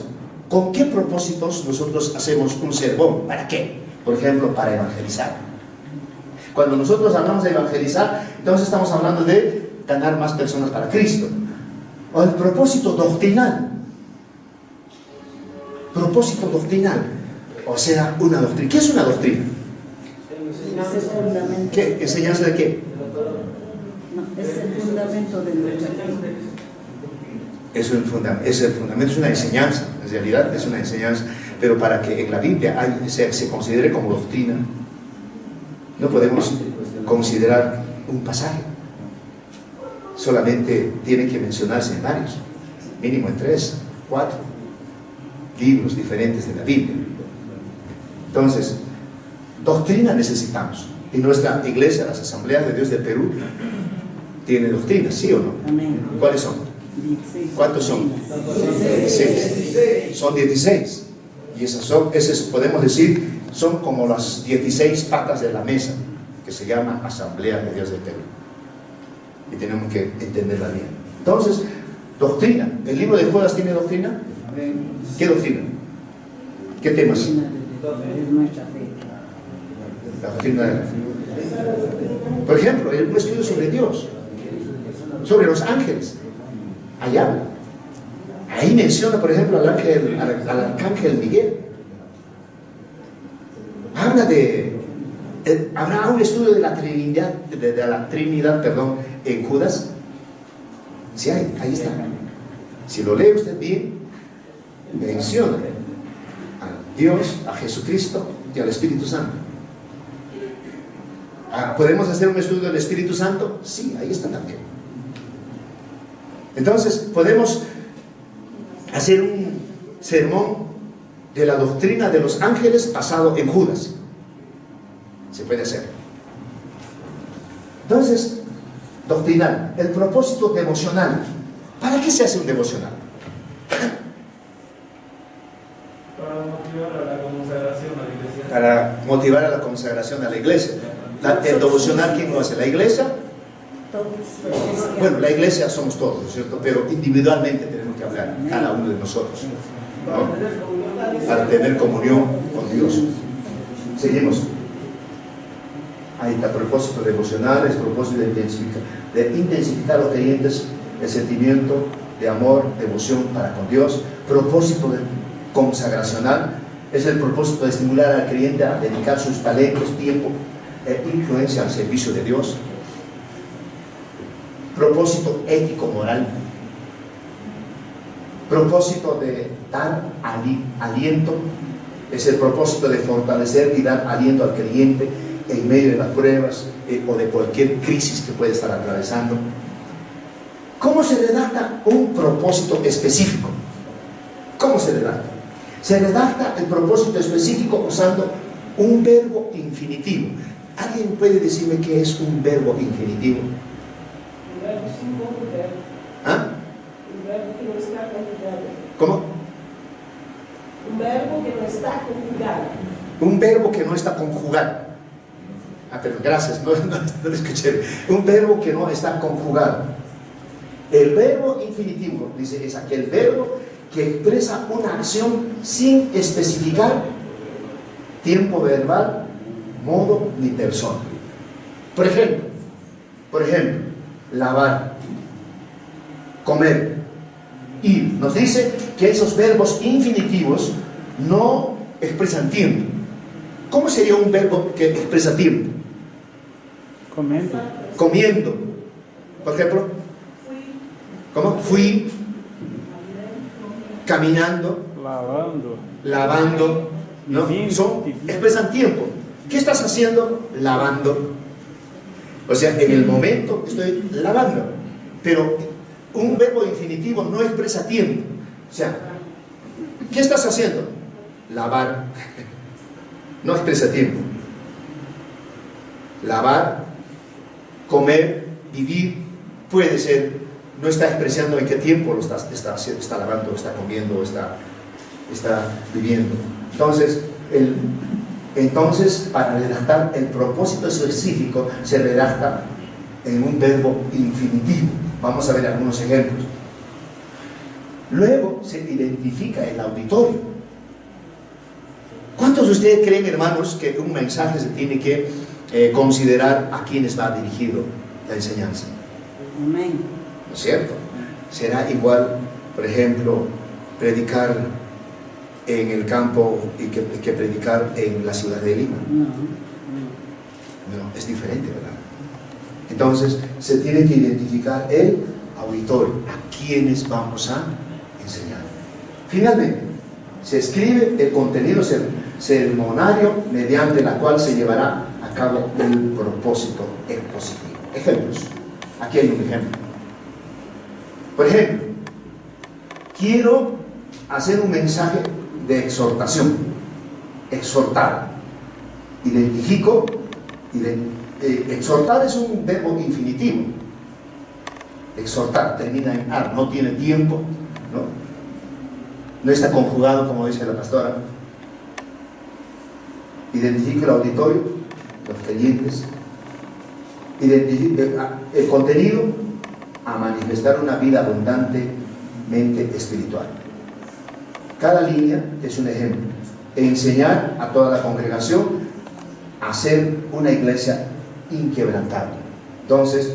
¿Con qué propósitos nosotros hacemos un sermón? ¿Para qué? Por ejemplo, para evangelizar. Cuando nosotros hablamos de evangelizar, entonces estamos hablando de ganar más personas para Cristo. O el propósito doctrinal. Propósito doctrinal. O sea, una doctrina. ¿Qué es una doctrina? ¿Qué? ¿Enseñanza de qué? No, es el fundamento de nuestra fe. Es el fundamento, es una enseñanza, en realidad es una enseñanza, pero para que en la Biblia se considere como doctrina, no podemos considerar un pasaje, solamente tiene que mencionarse en varios, mínimo en 3, 4 libros diferentes de la Biblia. Entonces, doctrina necesitamos, y nuestra iglesia, las Asambleas de Dios del Perú, tiene doctrina, ¿sí o no? Amén. ¿Cuáles son? 16. ¿Cuántos son? 16. Son 16. Y esas podemos decir, son como las 16 patas de la mesa, que se llama Asamblea de Dios del Perú. Y tenemos que entenderla bien. Entonces, doctrina. ¿El libro de Judas tiene doctrina? ¿Qué doctrina? ¿Qué temas? Es nuestra fe. La doctrina de la fe. Por ejemplo, un estudio sobre Dios, sobre los ángeles. Ahí habla. Ahí menciona, por ejemplo, al arcángel Miguel. Habla habrá un estudio de la Trinidad, en Judas. Sí hay, ahí está. Si lo lee usted bien, menciona a Dios, a Jesucristo y al Espíritu Santo. ¿Podemos hacer un estudio del Espíritu Santo? Sí, ahí está también. Entonces, podemos hacer un sermón de la doctrina de los ángeles basado en Judas. Se puede hacer. Entonces, doctrinal, el propósito devocional. ¿Para qué se hace un devocional? Para motivar a la consagración a la iglesia. Para motivar a la consagración a la iglesia. El devocional, ¿quién lo hace? ¿La iglesia? Todos. Bueno, la iglesia somos todos, ¿cierto? Pero individualmente tenemos que hablar, cada uno de nosotros, ¿no? Para tener comunión con Dios. Seguimos. Ahí está, propósito devocional, es propósito de intensificar a los creyentes el sentimiento de amor, devoción para con Dios. Propósito consagracional es el propósito de estimular al creyente a dedicar sus talentos, tiempo e influencia al servicio de Dios. Propósito ético-moral. Propósito de dar aliento. Es el propósito de fortalecer y dar aliento al creyente en medio de las pruebas o de cualquier crisis que puede estar atravesando. ¿Cómo se redacta un propósito específico? ¿Cómo se redacta? Se redacta el propósito específico usando un verbo infinitivo. ¿Alguien puede decirme qué es un verbo infinitivo? Un verbo sin conjugar. ¿Ah? Un verbo que no está conjugado. ¿Cómo? Un verbo que no está conjugado. Un verbo que no está conjugado. Pero gracias, no lo escuché. Un verbo que no está conjugado. El verbo infinitivo, dice, es aquel verbo que expresa una acción sin especificar tiempo verbal, modo ni persona. Por ejemplo, lavar, comer, ir. Nos dice que esos verbos infinitivos no expresan tiempo. ¿Cómo sería un verbo que expresa tiempo? Comiendo. Por ejemplo, ¿cómo? Fui. Caminando. Lavando. ¿No? Expresan tiempo. ¿Qué estás haciendo? Lavando. O sea, en el momento estoy lavando. Pero un verbo infinitivo no expresa tiempo. O sea, ¿qué estás haciendo? Lavar. No expresa tiempo. Lavar, comer, vivir, puede ser, no está expresando en qué tiempo lo está lavando, está comiendo, está viviendo. Entonces, para redactar el propósito específico, se redacta en un verbo infinitivo. Vamos a ver algunos ejemplos. Luego se identifica el auditorio. ¿Cuántos de ustedes creen, hermanos, que un mensaje se tiene que considerar a quienes va dirigido la enseñanza? Amén. ¿No es cierto? ¿Será igual, por ejemplo, predicar en el campo y que predicar en la ciudad de Lima? No. No, es diferente, ¿verdad? Entonces, se tiene que identificar el auditorio, a quienes vamos a enseñar. Finalmente, se escribe el contenido sermonario mediante la cual se llevará a cabo el propósito expositivo. Ejemplos. Aquí hay un ejemplo. Por ejemplo, quiero hacer un mensaje de exhortación. Exhortar. Identifico. Exhortar es un verbo infinitivo. Exhortar termina en ar, no tiene tiempo, ¿no? No está conjugado, como dice la pastora. Identifica el auditorio, los creyentes. Identifica el contenido, a manifestar una vida abundantemente espiritual. Cada línea es un ejemplo. Enseñar a toda la congregación a ser una iglesia inquebrantable. Entonces,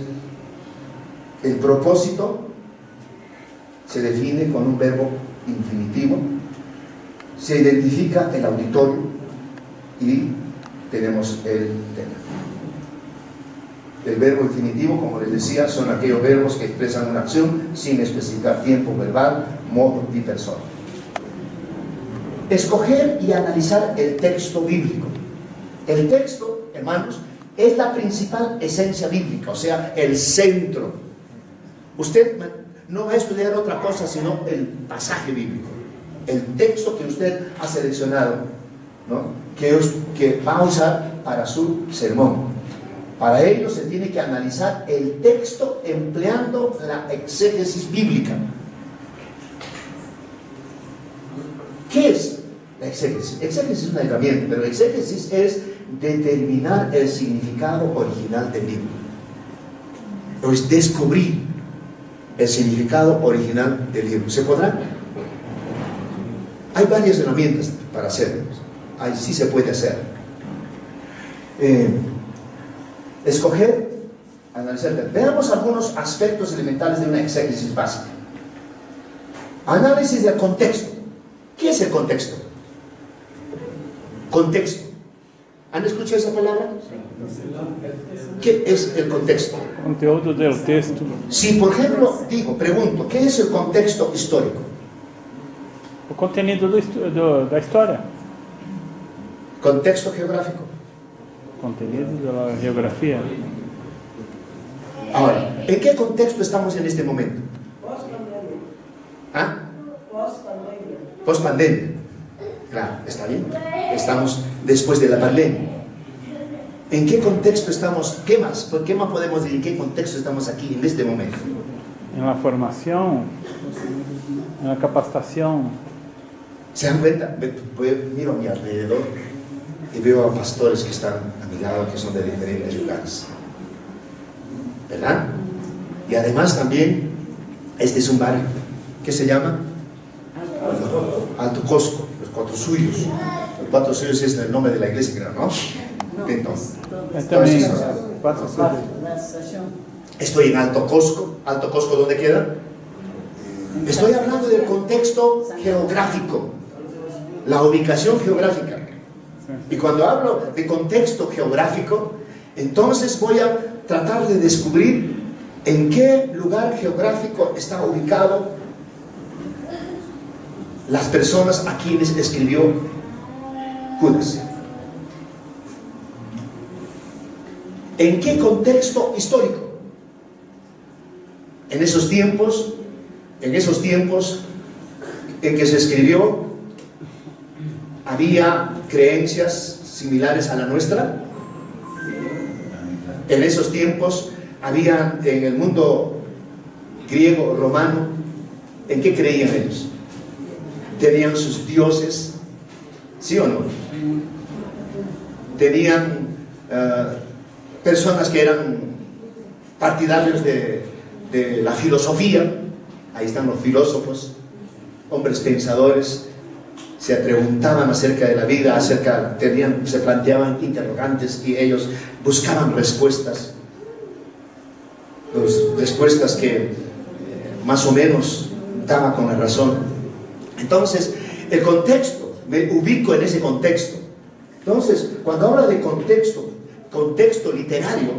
el propósito se define con un verbo infinitivo, se identifica el auditorio y tenemos el tema. El verbo infinitivo, como les decía, son aquellos verbos que expresan una acción sin especificar tiempo verbal, modo y persona. Escoger y analizar el texto bíblico. El texto, hermanos, es la principal esencia bíblica, o sea, el centro. Usted no va a estudiar otra cosa sino el pasaje bíblico, el texto que usted ha seleccionado, ¿no? que va a usar para su sermón. Para ello se tiene que analizar el texto empleando la exégesis bíblica. ¿Qué es la exégesis? Exégesis es una herramienta, pero exégesis es determinar el significado original del libro. O es descubrir el significado original del libro. ¿Se podrá? Hay varias herramientas para hacerlo. Ahí sí se puede hacer. Escoger, analizar. Veamos algunos aspectos elementales de una exégesis básica. Análisis del contexto. ¿Qué es el contexto? Contexto. ¿Han escuchado esa palabra? ¿Qué es el contexto? Conteúdo del texto. Si, por ejemplo, pregunto, ¿qué es el contexto histórico? O contenido da história. Contexto geográfico. Contenido da geografia. Ahora, ¿en qué contexto estamos en este momento? Pós-pandemia. ¿Ah? Pós-pandemia. Post-pandemia. Claro, está bien. Estamos después de la pandemia. ¿En qué contexto estamos? ¿Qué más? ¿Por qué más podemos decir en qué contexto estamos aquí en este momento? Em la formação, em la capacitação. ¿Se dan cuenta? Miro a mi alrededor y veo a pastores que están a mi lado, que son de diferentes lugares. ¿Verdad? Y además también, este es un barrio. ¿Qué se llama? Alto Cosco, los Cuatro Suyos. Los Cuatro Suyos es el nombre de la iglesia, creo, ¿no? No, Entonces, Também, Entonces, quatro cidades. la estación. estoy en Alto Cosco. ¿Alto Cosco dónde queda? Estoy hablando del contexto geográfico, la ubicación geográfica. Y cuando hablo de contexto geográfico, entonces voy a tratar de descubrir en qué lugar geográfico está ubicado las personas a quienes escribió Judas. ¿En qué contexto histórico? En esos tiempos en que se escribió, ¿había creencias similares a la nuestra? En esos tiempos había, en el mundo griego, romano, ¿en qué creían ellos? ¿Tenían sus dioses? ¿Sí o no? ¿Tenían personas que eran partidarios de la filosofía? Ahí están los filósofos, hombres pensadores, se preguntaban acerca de la vida, se planteaban interrogantes y ellos buscaban respuestas. Respuestas que más o menos daban con la razón. Entonces, el contexto, me ubico en ese contexto. Entonces, cuando habla de contexto literario,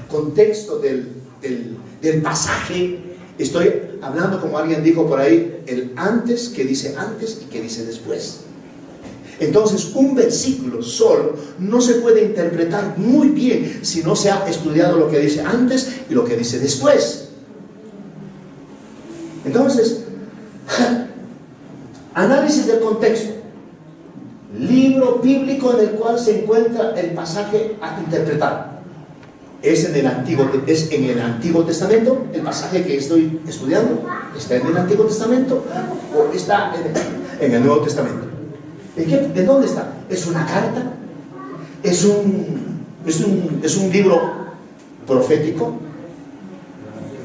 contexto del pasaje, estoy hablando, como alguien dijo por ahí, el antes, que dice antes y que dice después. Entonces, un versículo solo no se puede interpretar muy bien si no se ha estudiado lo que dice antes y lo que dice después. Entonces, análisis del contexto. Libro bíblico en el cual se encuentra el pasaje a interpretar. ¿Es en el Antiguo Testamento? ¿El pasaje que estoy estudiando está en el Antiguo Testamento o está en el Nuevo Testamento? ¿De dónde está? ¿Es una carta? ¿Es un libro profético?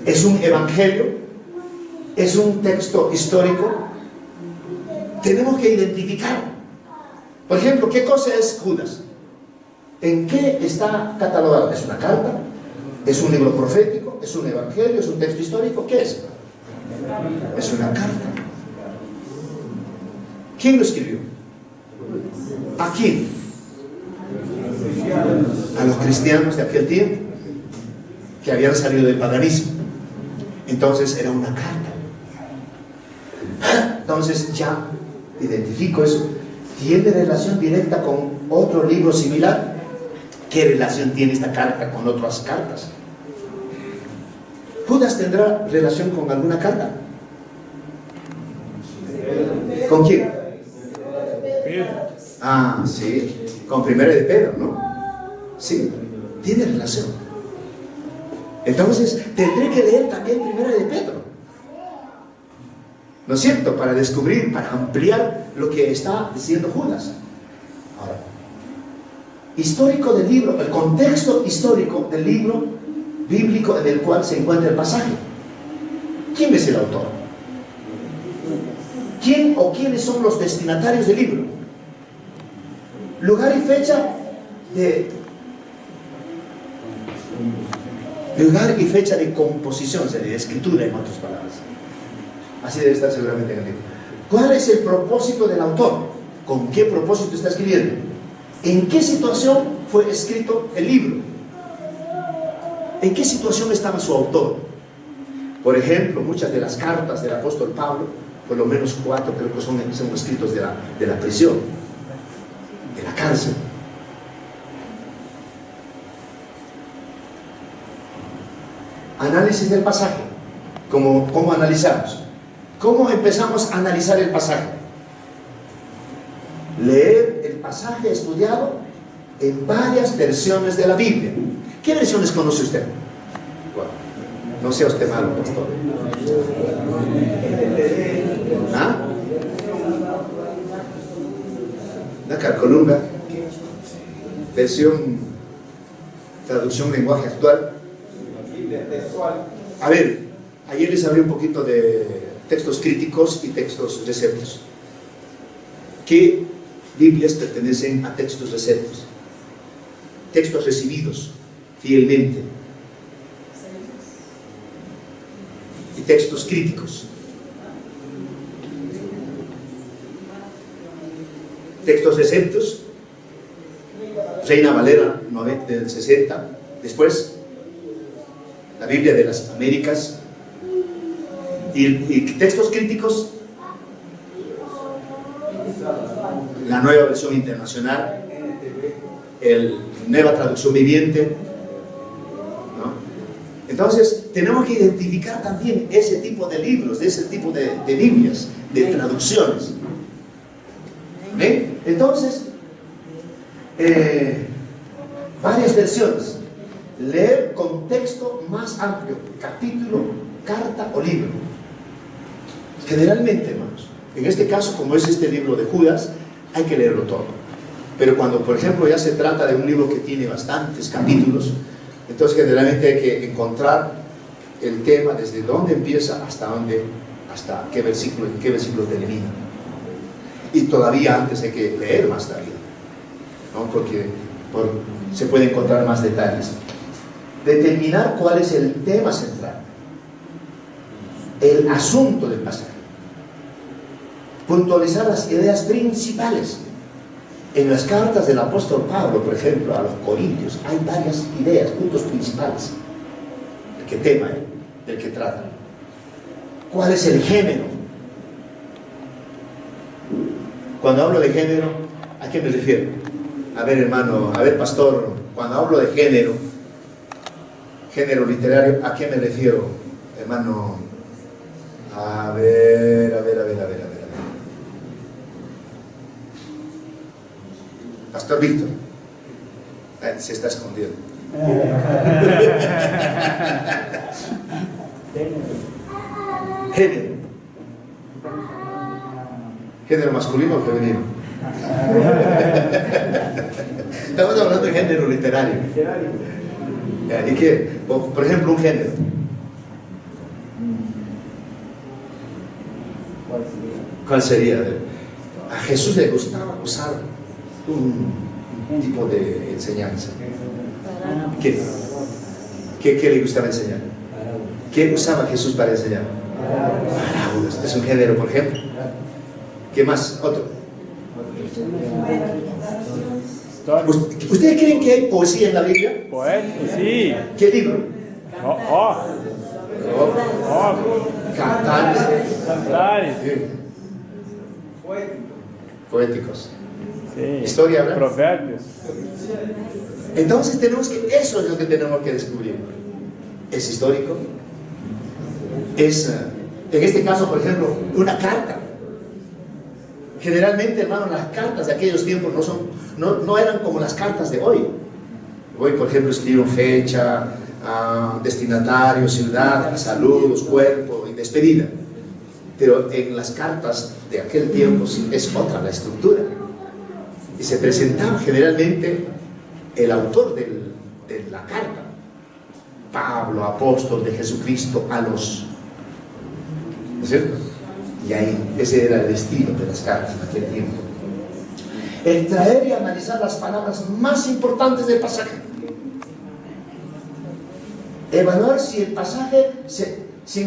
¿Es un evangelio? ¿Es un texto histórico? Tenemos que identificar. Por ejemplo, ¿qué cosa es Judas? ¿En qué está catalogado? ¿Es una carta? ¿Es un libro profético? ¿Es un evangelio? ¿Es un texto histórico? ¿Qué es? Es una carta. ¿Quién lo escribió? ¿A quién? A los cristianos de aquel tiempo, que habían salido del paganismo. Entonces era una carta. Entonces ya identifico eso. ¿Tiene relación directa con otro libro similar? ¿Qué relación tiene esta carta con otras cartas? ¿Judas tendrá relación con alguna carta? ¿Con quién? Ah, sí, con Primera de Pedro, ¿no? Sí, tiene relación. Entonces, tendré que leer también Primera de Pedro, ¿no es cierto? Para descubrir, para ampliar lo que está diciendo Judas. Ahora, histórico del libro, el contexto histórico del libro bíblico en el cual se encuentra el pasaje. ¿Quién es el autor? ¿Quién o quiénes son los destinatarios del libro? Lugar y fecha de composición, de escritura, en otras palabras. Así debe estar seguramente en el libro. ¿Cuál es el propósito del autor? ¿Con qué propósito está escribiendo? ¿En qué situación fue escrito el libro? ¿En qué situación estaba su autor? Por ejemplo, muchas de las cartas del apóstol Pablo, por lo menos 4 creo que son escritos de la prisión, de la cárcel. Análisis del pasaje. ¿Cómo analizamos? ¿Cómo empezamos a analizar el pasaje? Leer el pasaje estudiado en varias versiones de la Biblia. ¿Qué versiones conoce usted? Bueno, no sea usted malo, pastor. ¿Ah? La Carcolunga, versión, traducción lenguaje actual. A ver, ayer les hablé un poquito de textos críticos y textos receptos. ¿Qué Biblias pertenecen a textos receptos? Textos recibidos fielmente. Y textos críticos. Textos receptos, Reina Valera 90 del 60. Después, la Biblia de las Américas. Y textos críticos, la Nueva Versión Internacional, Nueva Traducción Viviente, ¿no? Entonces tenemos que identificar también ese tipo de libros, de ese tipo de Biblias, de traducciones. ¿Ven? Entonces, varias versiones. Leer contexto más amplio, capítulo, carta o libro. Generalmente, hermanos, en este caso, como es este libro de Judas, hay que leerlo todo. Pero cuando, por ejemplo, ya se trata de un libro que tiene bastantes capítulos, entonces generalmente hay que encontrar el tema desde dónde empieza hasta qué versículo termina. Y todavía antes hay que leer más todavía, ¿no? Porque se puede encontrar más detalles. Determinar cuál es el tema central, el asunto del pasaje. Puntualizar las ideas principales. En las cartas del apóstol Pablo, por ejemplo, a los Corintios, hay varias ideas, puntos principales. El que tema, del que trata. ¿Cuál es el género? Cuando hablo de género, ¿a qué me refiero? A ver, hermano, a ver, pastor, cuando hablo de género literario, ¿a qué me refiero, hermano? A ver. Pastor Víctor, se está escondiendo. Género. ¿Género masculino o femenino? Estamos hablando de género literario. ¿Y qué? Por ejemplo, un género. ¿Cuál sería? A Jesús le gustaba usar un tipo de enseñanza. ¿Qué le gustaba enseñar? ¿Qué usaba Jesús para enseñar? Parábolas. Es un género, por ejemplo. ¿Qué más? Otro. História. ¿Ustedes creen que hay poesía en la Biblia? Poético, sim. ¿Qué libro? Ó, Cantares. Cantares. Poéticos. Sim. Historia, ¿verdad? Provérbios. Entonces tenemos que, eso es lo que tenemos que descubrir. ¿Es histórico? Es, en este caso, por ejemplo, una carta. Generalmente, hermano, las cartas de aquellos tiempos no eran como las cartas de hoy. Hoy, por ejemplo, escribo fecha, destinatario, ciudad, saludos, cuerpo y despedida. Pero en las cartas de aquel tiempo es otra la estructura. Y se presentaba generalmente el autor de la carta, Pablo, apóstol de Jesucristo, a los, ¿no es cierto? Y ahí, ese era el estilo de las cartas en aquel tiempo. El traer y analizar las palabras más importantes del pasaje. Evaluar si en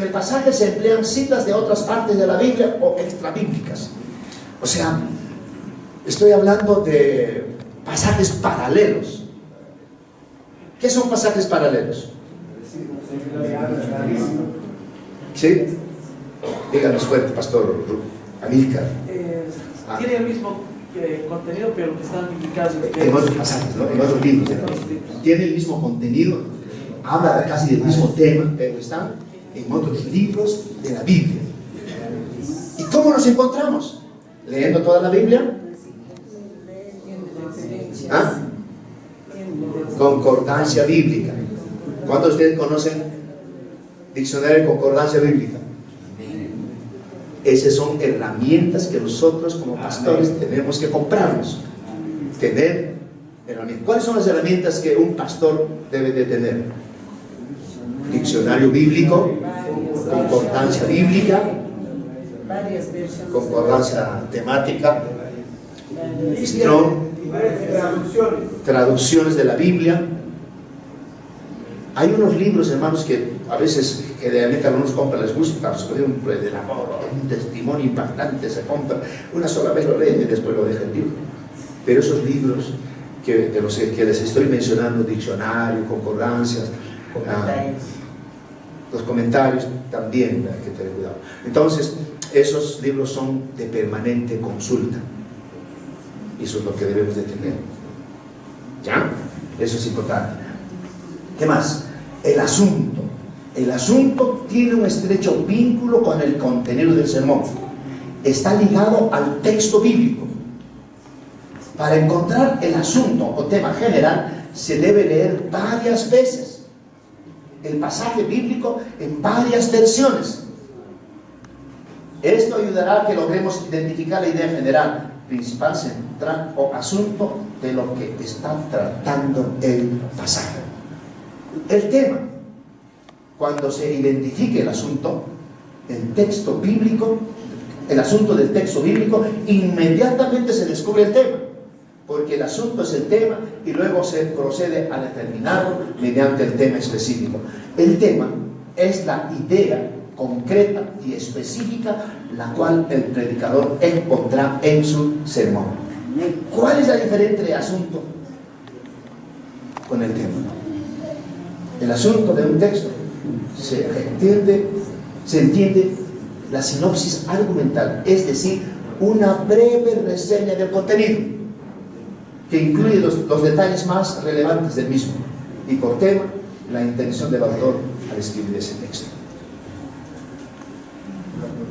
el pasaje se emplean citas de otras partes de la Biblia o extrabíblicas. O sea, estoy hablando de pasajes paralelos. ¿Qué son pasajes paralelos? ¿Sí? Díganos fuerte, pastor Amílcar. Tiene el mismo contenido, pero que están indicados En otros pasajes, ¿no? En otros libros. Tiene el mismo contenido, habla casi del mismo tema, pero están en otros libros de la Biblia. ¿Y cómo nos encontramos? ¿Leyendo toda la Biblia? ¿Ah? Concordancia bíblica. ¿Cuántos de ustedes conocen diccionario de concordancia bíblica? Esas son herramientas que nosotros como pastores tenemos que comprarnos. Tener herramientas. ¿Cuáles son las herramientas que un pastor debe de tener? Diccionario bíblico, concordancia bíblica, varias versiones. concordancia temática, Strong, traducciones de la Biblia. Hay unos libros, hermanos, que a veces generalmente algunos compran, les gusta, por ejemplo, del amor, un testimonio impactante, se compra una sola vez, lo leen y después lo dejan libre. Pero esos libros de los que les estoy mencionando, diccionario, concordancias, los comentarios, también hay que tener cuidado. Entonces, esos libros son de permanente consulta. Eso es lo que debemos de tener. ¿Ya? Eso es importante. ¿Qué más? El asunto. El asunto tiene un estrecho vínculo con el contenido del sermón. Está ligado al texto bíblico. Para encontrar el asunto o tema general, se debe leer varias veces el pasaje bíblico en varias versiones. Esto ayudará a que logremos identificar la idea general, principal, central o asunto de lo que está tratando el pasaje. El tema, cuando se identifique el asunto, el texto bíblico, el asunto del texto bíblico, inmediatamente se descubre el tema, porque el asunto es el tema y luego se procede a determinarlo mediante el tema específico. El tema es la idea concreta y específica, la cual el predicador expondrá en su sermón. ¿Cuál es la diferencia entre asunto con el tema? El asunto de un texto se entiende la sinopsis argumental, es decir, una breve reseña del contenido que incluye los detalles más relevantes del mismo, y por tema la intención del autor al escribir ese texto.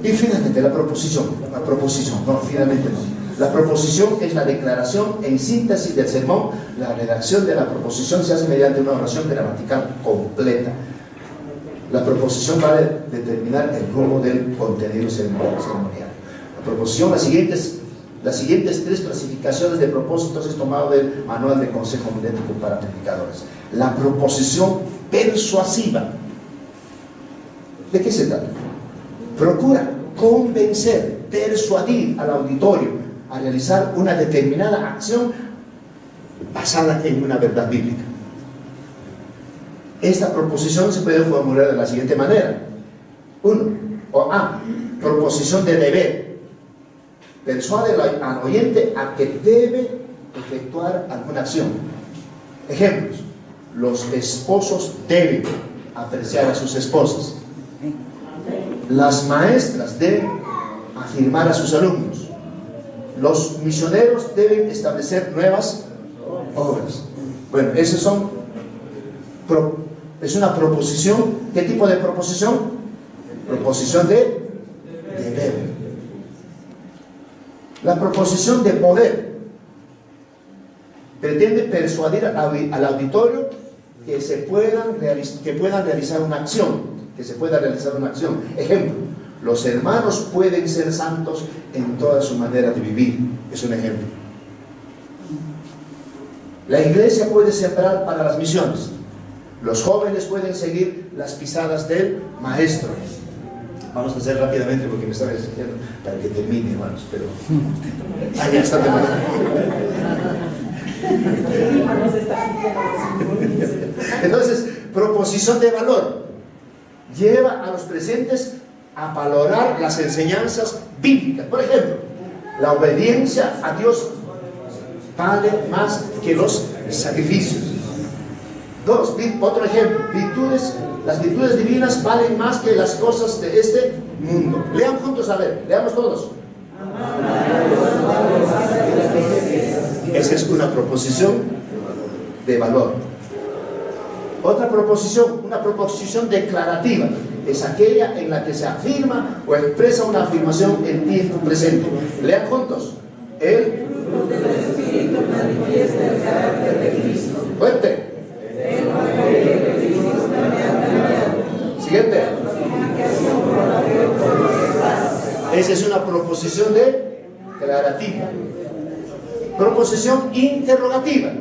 Y finalmente la proposición es la declaración en síntesis del sermón. La redacción de la proposición se hace mediante una oración gramatical completa. La proposición va a determinar el rumbo del contenido ceremonial. La proposición, las siguientes tres clasificaciones de propósitos es tomado del Manual de Consejo Homilético para Predicadores. La proposición persuasiva. ¿De qué se trata? Procura convencer, persuadir al auditorio a realizar una determinada acción basada en una verdad bíblica. Esta proposición se puede formular de la siguiente manera. 1. Proposición de deber. Persuade al oyente a que debe efectuar alguna acción. Ejemplos. Los esposos deben apreciar a sus esposas. Las maestras deben afirmar a sus alumnos. Los misioneros deben establecer nuevas obras. Bueno, esas son es una proposición. ¿Qué tipo de proposición? Proposición de deber. La proposición de poder pretende persuadir al auditorio que puedan realizar una acción, Ejemplo, los hermanos pueden ser santos en toda su manera de vivir. Es un ejemplo. La iglesia puede sembrar para las misiones. Los jóvenes pueden seguir las pisadas del maestro. Vamos a hacer rápidamente porque me están exigiendo para que termine, hermanos, pero ya está terminando. Entonces, proposición de valor lleva a los presentes a valorar las enseñanzas bíblicas. Por ejemplo, la obediencia a Dios vale más que los sacrificios. Otro ejemplo, las virtudes divinas valen más que las cosas de este mundo. Lean juntos, a ver, leamos todos. Esa es una proposición de valor. Otra proposición, una proposición declarativa, es aquella en la que se afirma o expresa una afirmación en tiempo presente. Lean juntos. El fruto del Espíritu manifiesta el carácter de Cristo. Fuerte. Siguiente. Esa es una proposición declarativa. Proposición interrogativa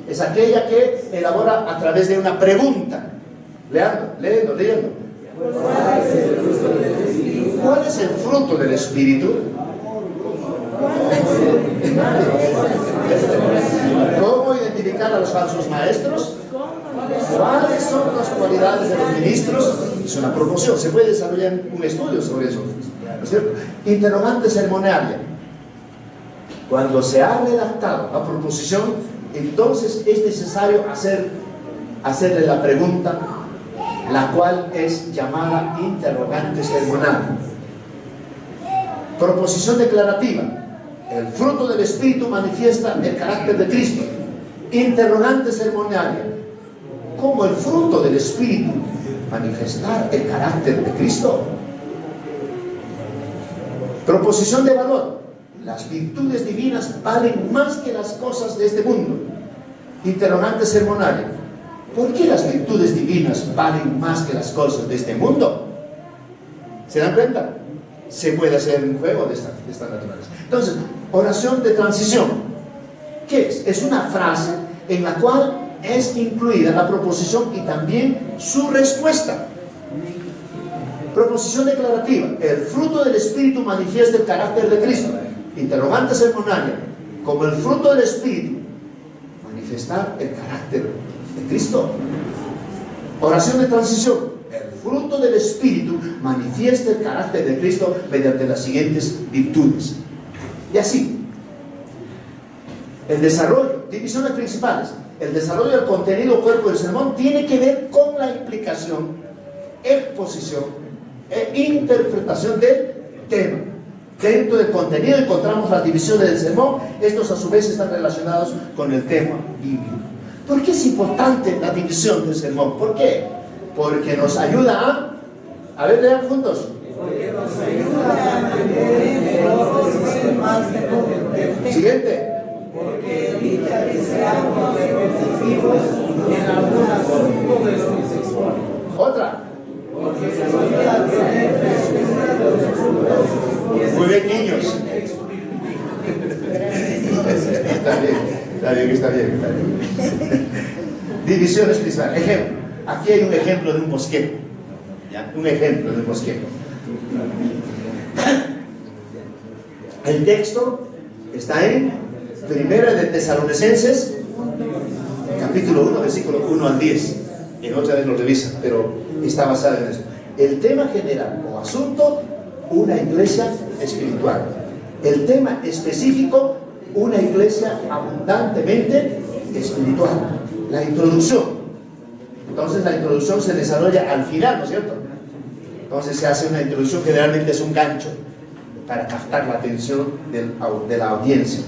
es aquella que elabora a través de una pregunta. Leyendo. ¿Cuál es el fruto del Espíritu? ¿Cómo identificar a los falsos maestros? ¿Cuáles son las cualidades de los ministros? Es una proposición. Se puede desarrollar un estudio sobre eso, ¿no es cierto? Interrogante ceremonial. Cuando se ha redactado la proposición, entonces es necesario hacerle la pregunta, la cual es llamada interrogante ceremonial. Proposición declarativa. El fruto del Espíritu manifiesta el carácter de Cristo. Interrogante ceremonial. ¿Cómo el fruto del Espíritu manifestar el carácter de Cristo? Proposición de valor. Las virtudes divinas valen más que las cosas de este mundo. Interrogante ceremonial. ¿Por qué las virtudes divinas valen más que las cosas de este mundo? ¿Se dan cuenta? Se puede hacer un juego de esta naturaleza. Entonces, oración de transición. ¿Qué es? Es una frase en la cual es incluida la proposición y también su respuesta. Proposición declarativa. El fruto del Espíritu manifiesta el carácter de Cristo. Interrogante ceremonial. Como el fruto del Espíritu manifestar el carácter de Cristo. Oración de transición. El fruto del Espíritu manifiesta el carácter de Cristo mediante las siguientes virtudes. Y así, el desarrollo, divisiones principales. El desarrollo del contenido cuerpo del sermón tiene que ver con la explicación, exposición e interpretación del tema. Dentro del contenido encontramos las divisiones del sermón. Estos a su vez están relacionados con el tema bíblico. ¿Por qué es importante la división del sermón? ¿Por qué? Porque nos ayuda a ver, lean juntos. Porque nos ayuda a mantener el Siguiente. Porque evita que seamos repetitivos en algún asunto de lo que se expone. Otra. Porque se ayuda a tener frescura de los frutos. Muy bien, niños. Está bien. Divisiones principales. Ejemplo. Aquí hay un ejemplo de un bosquejo. ¿Ya? Un ejemplo de un bosquejo. El texto está en Primera de Tesalonicenses, capítulo 1, versículo 1 al 10. En otra vez lo revisan, pero está basado en eso. El tema general o asunto, una iglesia espiritual. El tema específico, una iglesia abundantemente espiritual. La introducción. Entonces la introducción se desarrolla al final, ¿no es cierto? Entonces se hace una introducción, generalmente es un gancho para captar la atención de la audiencia.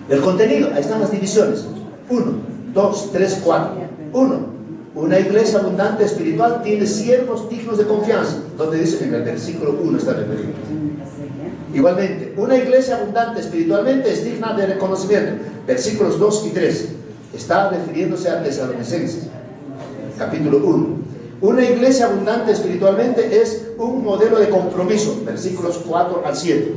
El contenido, ahí están las divisiones. 1, 2, 3, 4. 1. Una iglesia abundante espiritual tiene siervos dignos de confianza, donde dice en el versículo 1 está referido. Igualmente, una iglesia abundante espiritualmente es digna de reconocimiento. Versículos 2 y 3. Está refiriéndose a Tesalonicenses, capítulo 1. Una iglesia abundante espiritualmente es un modelo de compromiso. Versículos 4 al 7.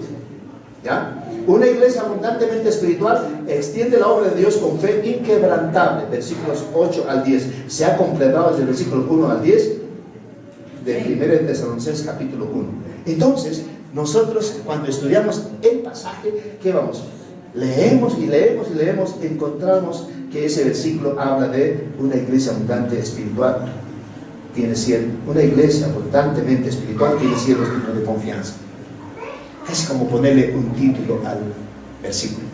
¿Ya? Una iglesia abundantemente espiritual extiende la obra de Dios con fe inquebrantable. Versículos 8 al 10. Se ha completado desde el versículo 1 al 10 de 1 Tesalonicenses capítulo 1. Entonces, nosotros cuando estudiamos el pasaje, ¿qué vamos? Leemos y leemos y leemos, encontramos que ese versículo habla de una iglesia abundante espiritual. Una iglesia abundantemente espiritual tiene siervos dignos de confianza. Es como ponerle un título al versículo,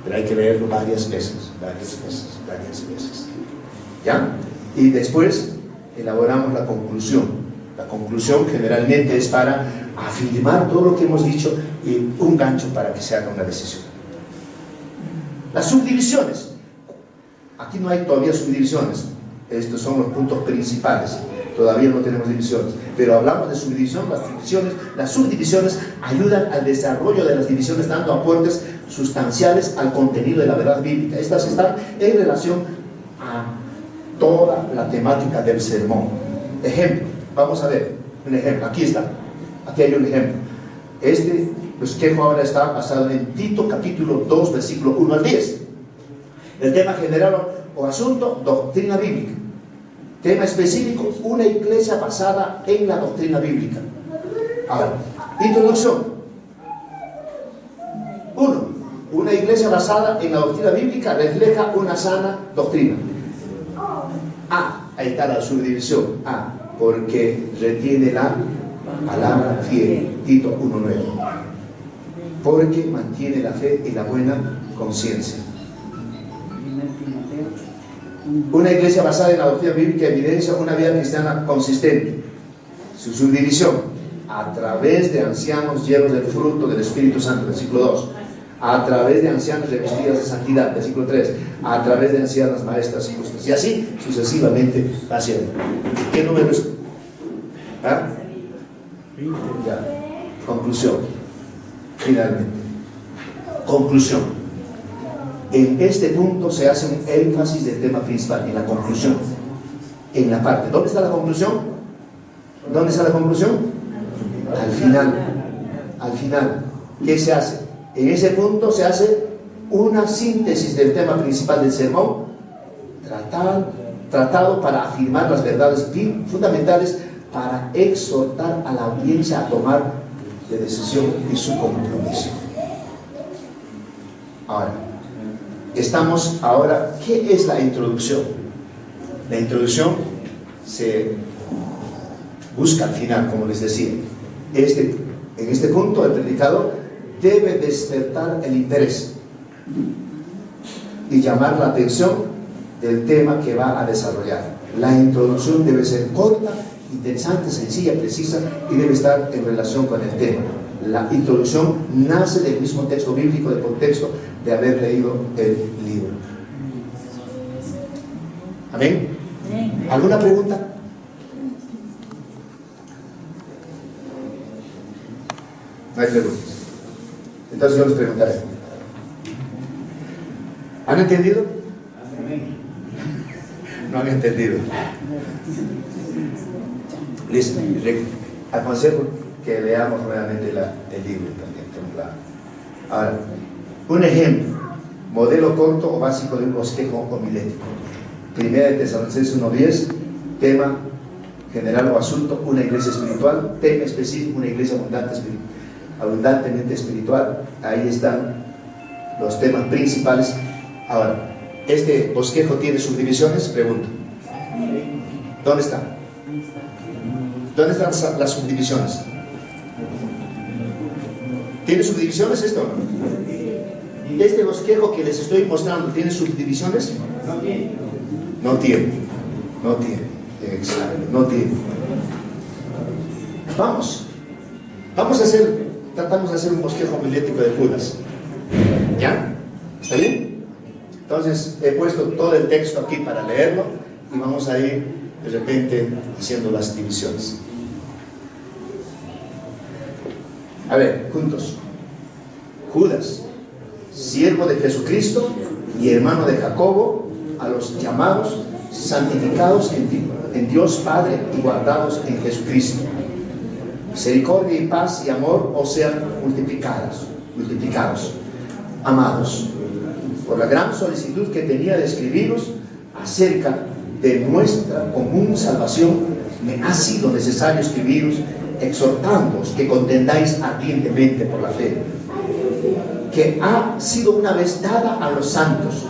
pero hay que leerlo varias veces. ¿Ya? Y después elaboramos la conclusión. La conclusión generalmente es para afirmar todo lo que hemos dicho y un gancho para que se haga una decisión. Las subdivisiones. Aquí no hay todavía subdivisiones. Estos son los puntos principales. Todavía no tenemos divisiones, pero hablamos de subdivisión. Las subdivisiones ayudan al desarrollo de las divisiones, dando aportes sustanciales al contenido de la verdad bíblica. Estas están en relación a toda la temática del sermón. Ejemplo, vamos a ver un ejemplo. Aquí está, aquí hay un ejemplo. Este bosquejo ahora está basado en Tito capítulo 2 versículo 1 al 10. El tema general o asunto, doctrina bíblica. Tema específico, una iglesia basada en la doctrina bíblica. Ahora, introducción. 1. Una iglesia basada en la doctrina bíblica refleja una sana doctrina. Ahí está la subdivisión. Porque retiene la palabra fiel. Tito 1:9. Porque mantiene la fe y la buena conciencia. Una iglesia basada en la doctrina bíblica evidencia una vida cristiana consistente. Su subdivisión, a través de ancianos llenos del fruto del Espíritu Santo, versículo 2. A través de ancianos revestidas de santidad, versículo 3. A través de ancianas maestras y justas. Y así sucesivamente hacia él. ¿Qué número es? Ya. Conclusión. Finalmente. Conclusión. En este punto se hace un énfasis del tema principal, en la conclusión. En la parte. ¿Dónde está la conclusión? ¿Dónde está la conclusión? Al final. Al final. ¿Qué se hace? En ese punto se hace una síntesis del tema principal del sermón, tratado para afirmar las verdades fundamentales, para exhortar a la audiencia a tomar de decisión y su compromiso. Ahora, ¿qué es la introducción? La introducción se busca al final, como les decía. En este punto el predicador debe despertar el interés y llamar la atención del tema que va a desarrollar. La introducción debe ser corta, interesante, sencilla, precisa y debe estar en relación con el tema. La introducción nace del mismo texto bíblico, del contexto de haber leído el libro. ¿Amén? ¿Alguna pregunta? No hay preguntas. Entonces yo les preguntaré. ¿Han entendido? No han entendido. Listo. Aconsejo que leamos nuevamente el libro también. Ahora, un ejemplo. Modelo corto o básico de un bosquejo homilético. 1 Tesalonicenses 1:10. Tema general o asunto, una iglesia espiritual. Tema específico, una iglesia abundantemente espiritual. Ahí están los temas principales. Ahora, ¿este bosquejo tiene subdivisiones? Pregunto. ¿Dónde está? ¿Dónde están las subdivisiones? ¿Tiene subdivisiones esto? Este bosquejo que les estoy mostrando, ¿tiene subdivisiones? No tiene. No tiene. No tiene. Exacto, no tiene. Vamos tratamos de hacer un bosquejo homilético de Judas. ¿Ya? ¿Está bien? Entonces he puesto todo el texto aquí para leerlo y vamos a ir de repente haciendo las divisiones. A ver, juntos. Judas, siervo de Jesucristo y hermano de Jacobo, a los llamados, santificados en Dios Padre y guardados en Jesucristo. Misericordia y paz y amor os sean multiplicados. Amados, por la gran solicitud que tenía de escribiros acerca de nuestra común salvación, me ha sido necesario escribiros, exhortándoos que contendáis ardientemente por la fe, que ha sido una vez dada a los santos,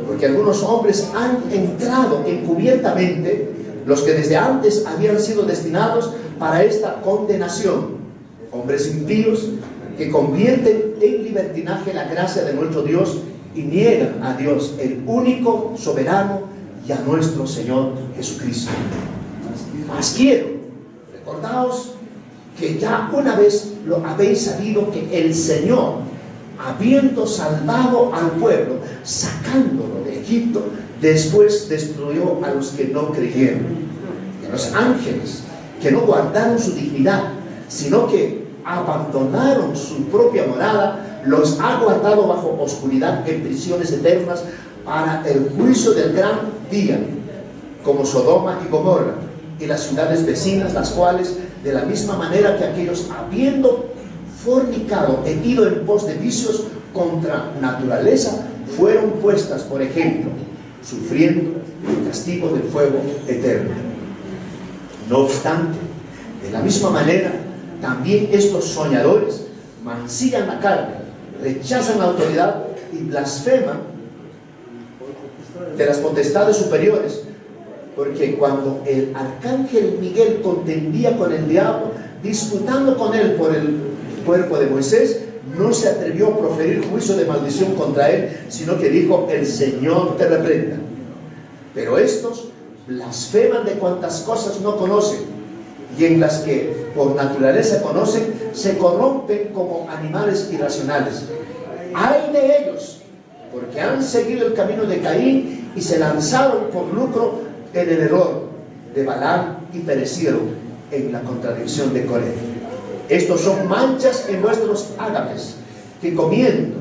porque algunos hombres han entrado encubiertamente, los que desde antes habían sido destinados para esta condenación, hombres impíos que convierten en libertinaje la gracia de nuestro Dios y niegan a Dios, el único soberano, y a nuestro Señor Jesucristo. Mas quiero, recordaos que ya una vez lo habéis sabido, que el Señor, habiendo salvado al pueblo, sacándolo de Egipto, después destruyó a los que no creyeron. Y a los ángeles que no guardaron su dignidad, sino que abandonaron su propia morada, los ha guardado bajo oscuridad en prisiones eternas para el juicio del gran día, como Sodoma y Gomorra y las ciudades vecinas, las cuales de la misma manera que aquellos, habiendo fornicado e ido en pos de vicios contra naturaleza, fueron puestas por ejemplo, sufriendo el castigo del fuego eterno. No obstante, de la misma manera, también estos soñadores mancillan la carne, rechazan la autoridad y blasfeman de las potestades superiores, porque cuando el arcángel Miguel contendía con el diablo, disputando con él por el cuerpo de Moisés, no se atrevió a proferir juicio de maldición contra él, sino que dijo: el Señor te reprenda. Pero estos blasfeman de cuantas cosas no conocen, y en las que por naturaleza conocen, se corrompen como animales irracionales. ¡Ay de ellos! Porque han seguido el camino de Caín y se lanzaron por lucro en el error de Balaam y perecieron en la contradicción de Coré. Estos son manchas en vuestros ágapes, que comiendo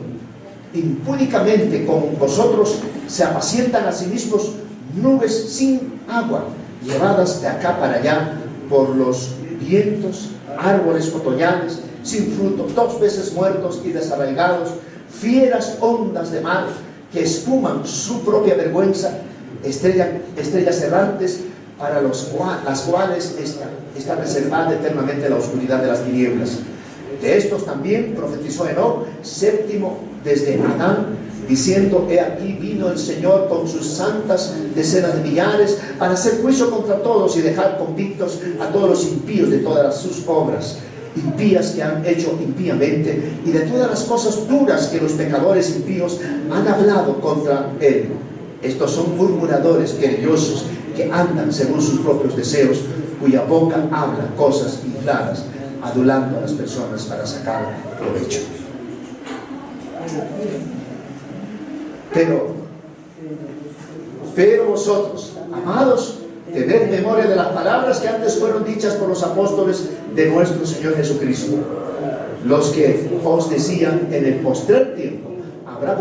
impúdicamente con vosotros se apacientan a sí mismos nubes sin agua, llevadas de acá para allá por los vientos, árboles otoñales sin fruto, 2 veces muertos y desarraigados, fieras ondas de mar que espuman su propia vergüenza, estrellas errantes para las cuales está reservada eternamente la oscuridad de las tinieblas. De estos también profetizó Enoc, séptimo desde Adán, diciendo: he aquí vino el Señor con sus santas decenas de millares para hacer juicio contra todos y dejar convictos a todos los impíos de todas sus obras impías que han hecho impíamente, y de todas las cosas duras que los pecadores impíos han hablado contra él. Estos son murmuradores, querellosos, que andan según sus propios deseos, cuya boca habla cosas infladas, adulando a las personas para sacar provecho. Pero vosotros, amados, tened memoria de las palabras que antes fueron dichas por los apóstoles de nuestro Señor Jesucristo, los que os decían: en el postrer tiempo habrá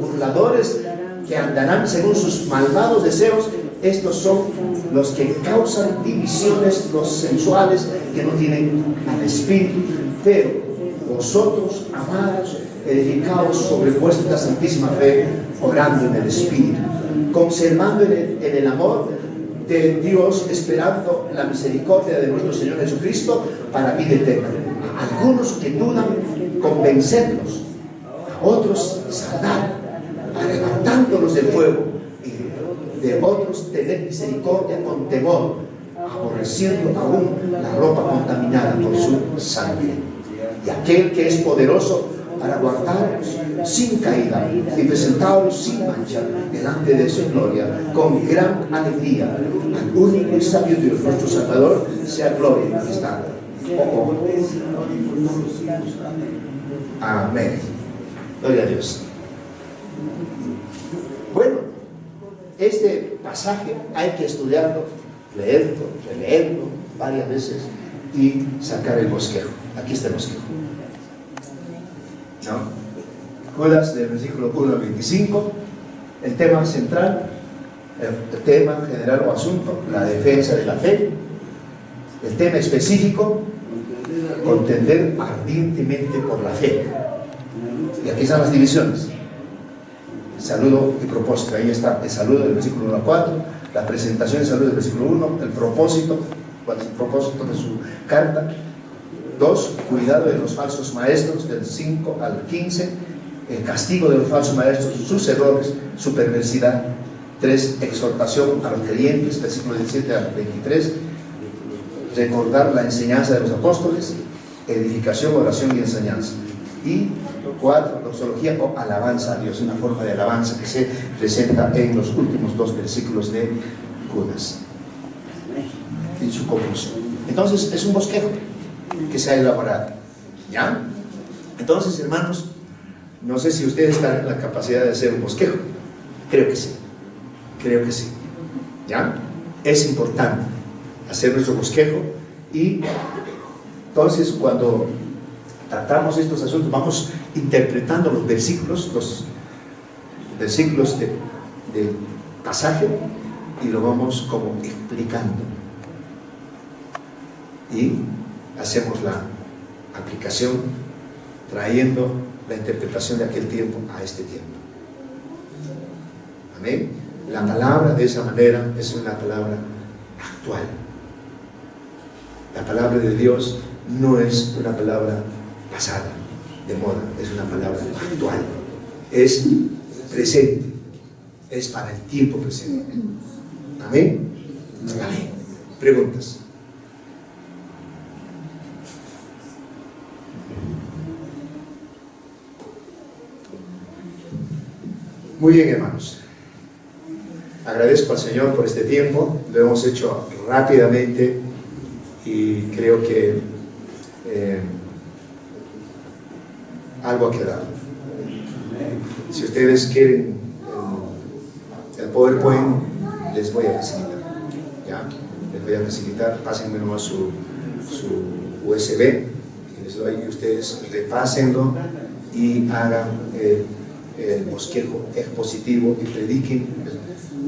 burladores que andarán según sus malvados deseos. Estos son los que causan divisiones, los sensuales, que no tienen al Espíritu. Pero vosotros, amados, edificaos sobre vuestra santísima fe, orando en el Espíritu, conservando en el amor de Dios, esperando la misericordia de nuestro Señor Jesucristo para vida eterna. A algunos que dudan, convencerlos; a otros, salvar, arrebatándolos del fuego; y de otros, tener misericordia con temor, aborreciendo aún la ropa contaminada por su sangre. Y aquel que es poderoso para guardaros sin caída y presentaros sin mancha delante de su gloria, con gran alegría, al único y sabio Dios, nuestro Salvador, sea gloria y majestad. Amén. Gloria a Dios. Bueno, este pasaje hay que estudiarlo, leerlo, releerlo varias veces y sacar el bosquejo. Aquí está el bosquejo. ¿No? Judas, del versículo 1 al 25, el tema central, el tema general o asunto, la defensa de la fe. El tema específico, contender ardientemente por la fe. Y aquí están las divisiones. El saludo y propósito. Ahí está el saludo del versículo 1 al 4, la presentación del saludo del versículo 1, el propósito de su carta. 2, cuidado de los falsos maestros, del 5 al 15, el castigo de los falsos maestros, sus errores, su perversidad. 3, exhortación a los creyentes, versículo 17 al 23, recordar la enseñanza de los apóstoles, edificación, oración y enseñanza. Y 4, doxología o alabanza a Dios, una forma de alabanza que se presenta en los últimos 2 versículos de Judas, en su conclusión. Entonces, es un bosquejo que se ha elaborado, ¿ya? Entonces, hermanos, no sé si ustedes están en la capacidad de hacer un bosquejo. Creo que sí, ¿ya? Es importante hacer nuestro bosquejo, y entonces cuando tratamos estos asuntos vamos interpretando los versículos del pasaje, y lo vamos como explicando, y hacemos la aplicación trayendo la interpretación de aquel tiempo a este tiempo. Amén. La palabra de esa manera es una palabra actual. La palabra de Dios no es una palabra pasada, de moda, es una palabra actual, es presente, es para el tiempo presente. Amén. Amén. Preguntas. Muy bien, hermanos. Agradezco al Señor por este tiempo. Lo hemos hecho rápidamente y creo que algo ha quedado. Si ustedes quieren el PowerPoint, les voy a facilitar. ¿Ya? Les voy a facilitar. Pásenme nomás su USB y les doy, y ustedes repásenlo y hagan el bosquejo expositivo y prediquen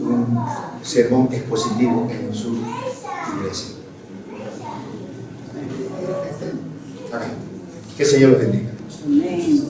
un sermón expositivo en su iglesia. Amén. Que el Señor los bendiga. Amén.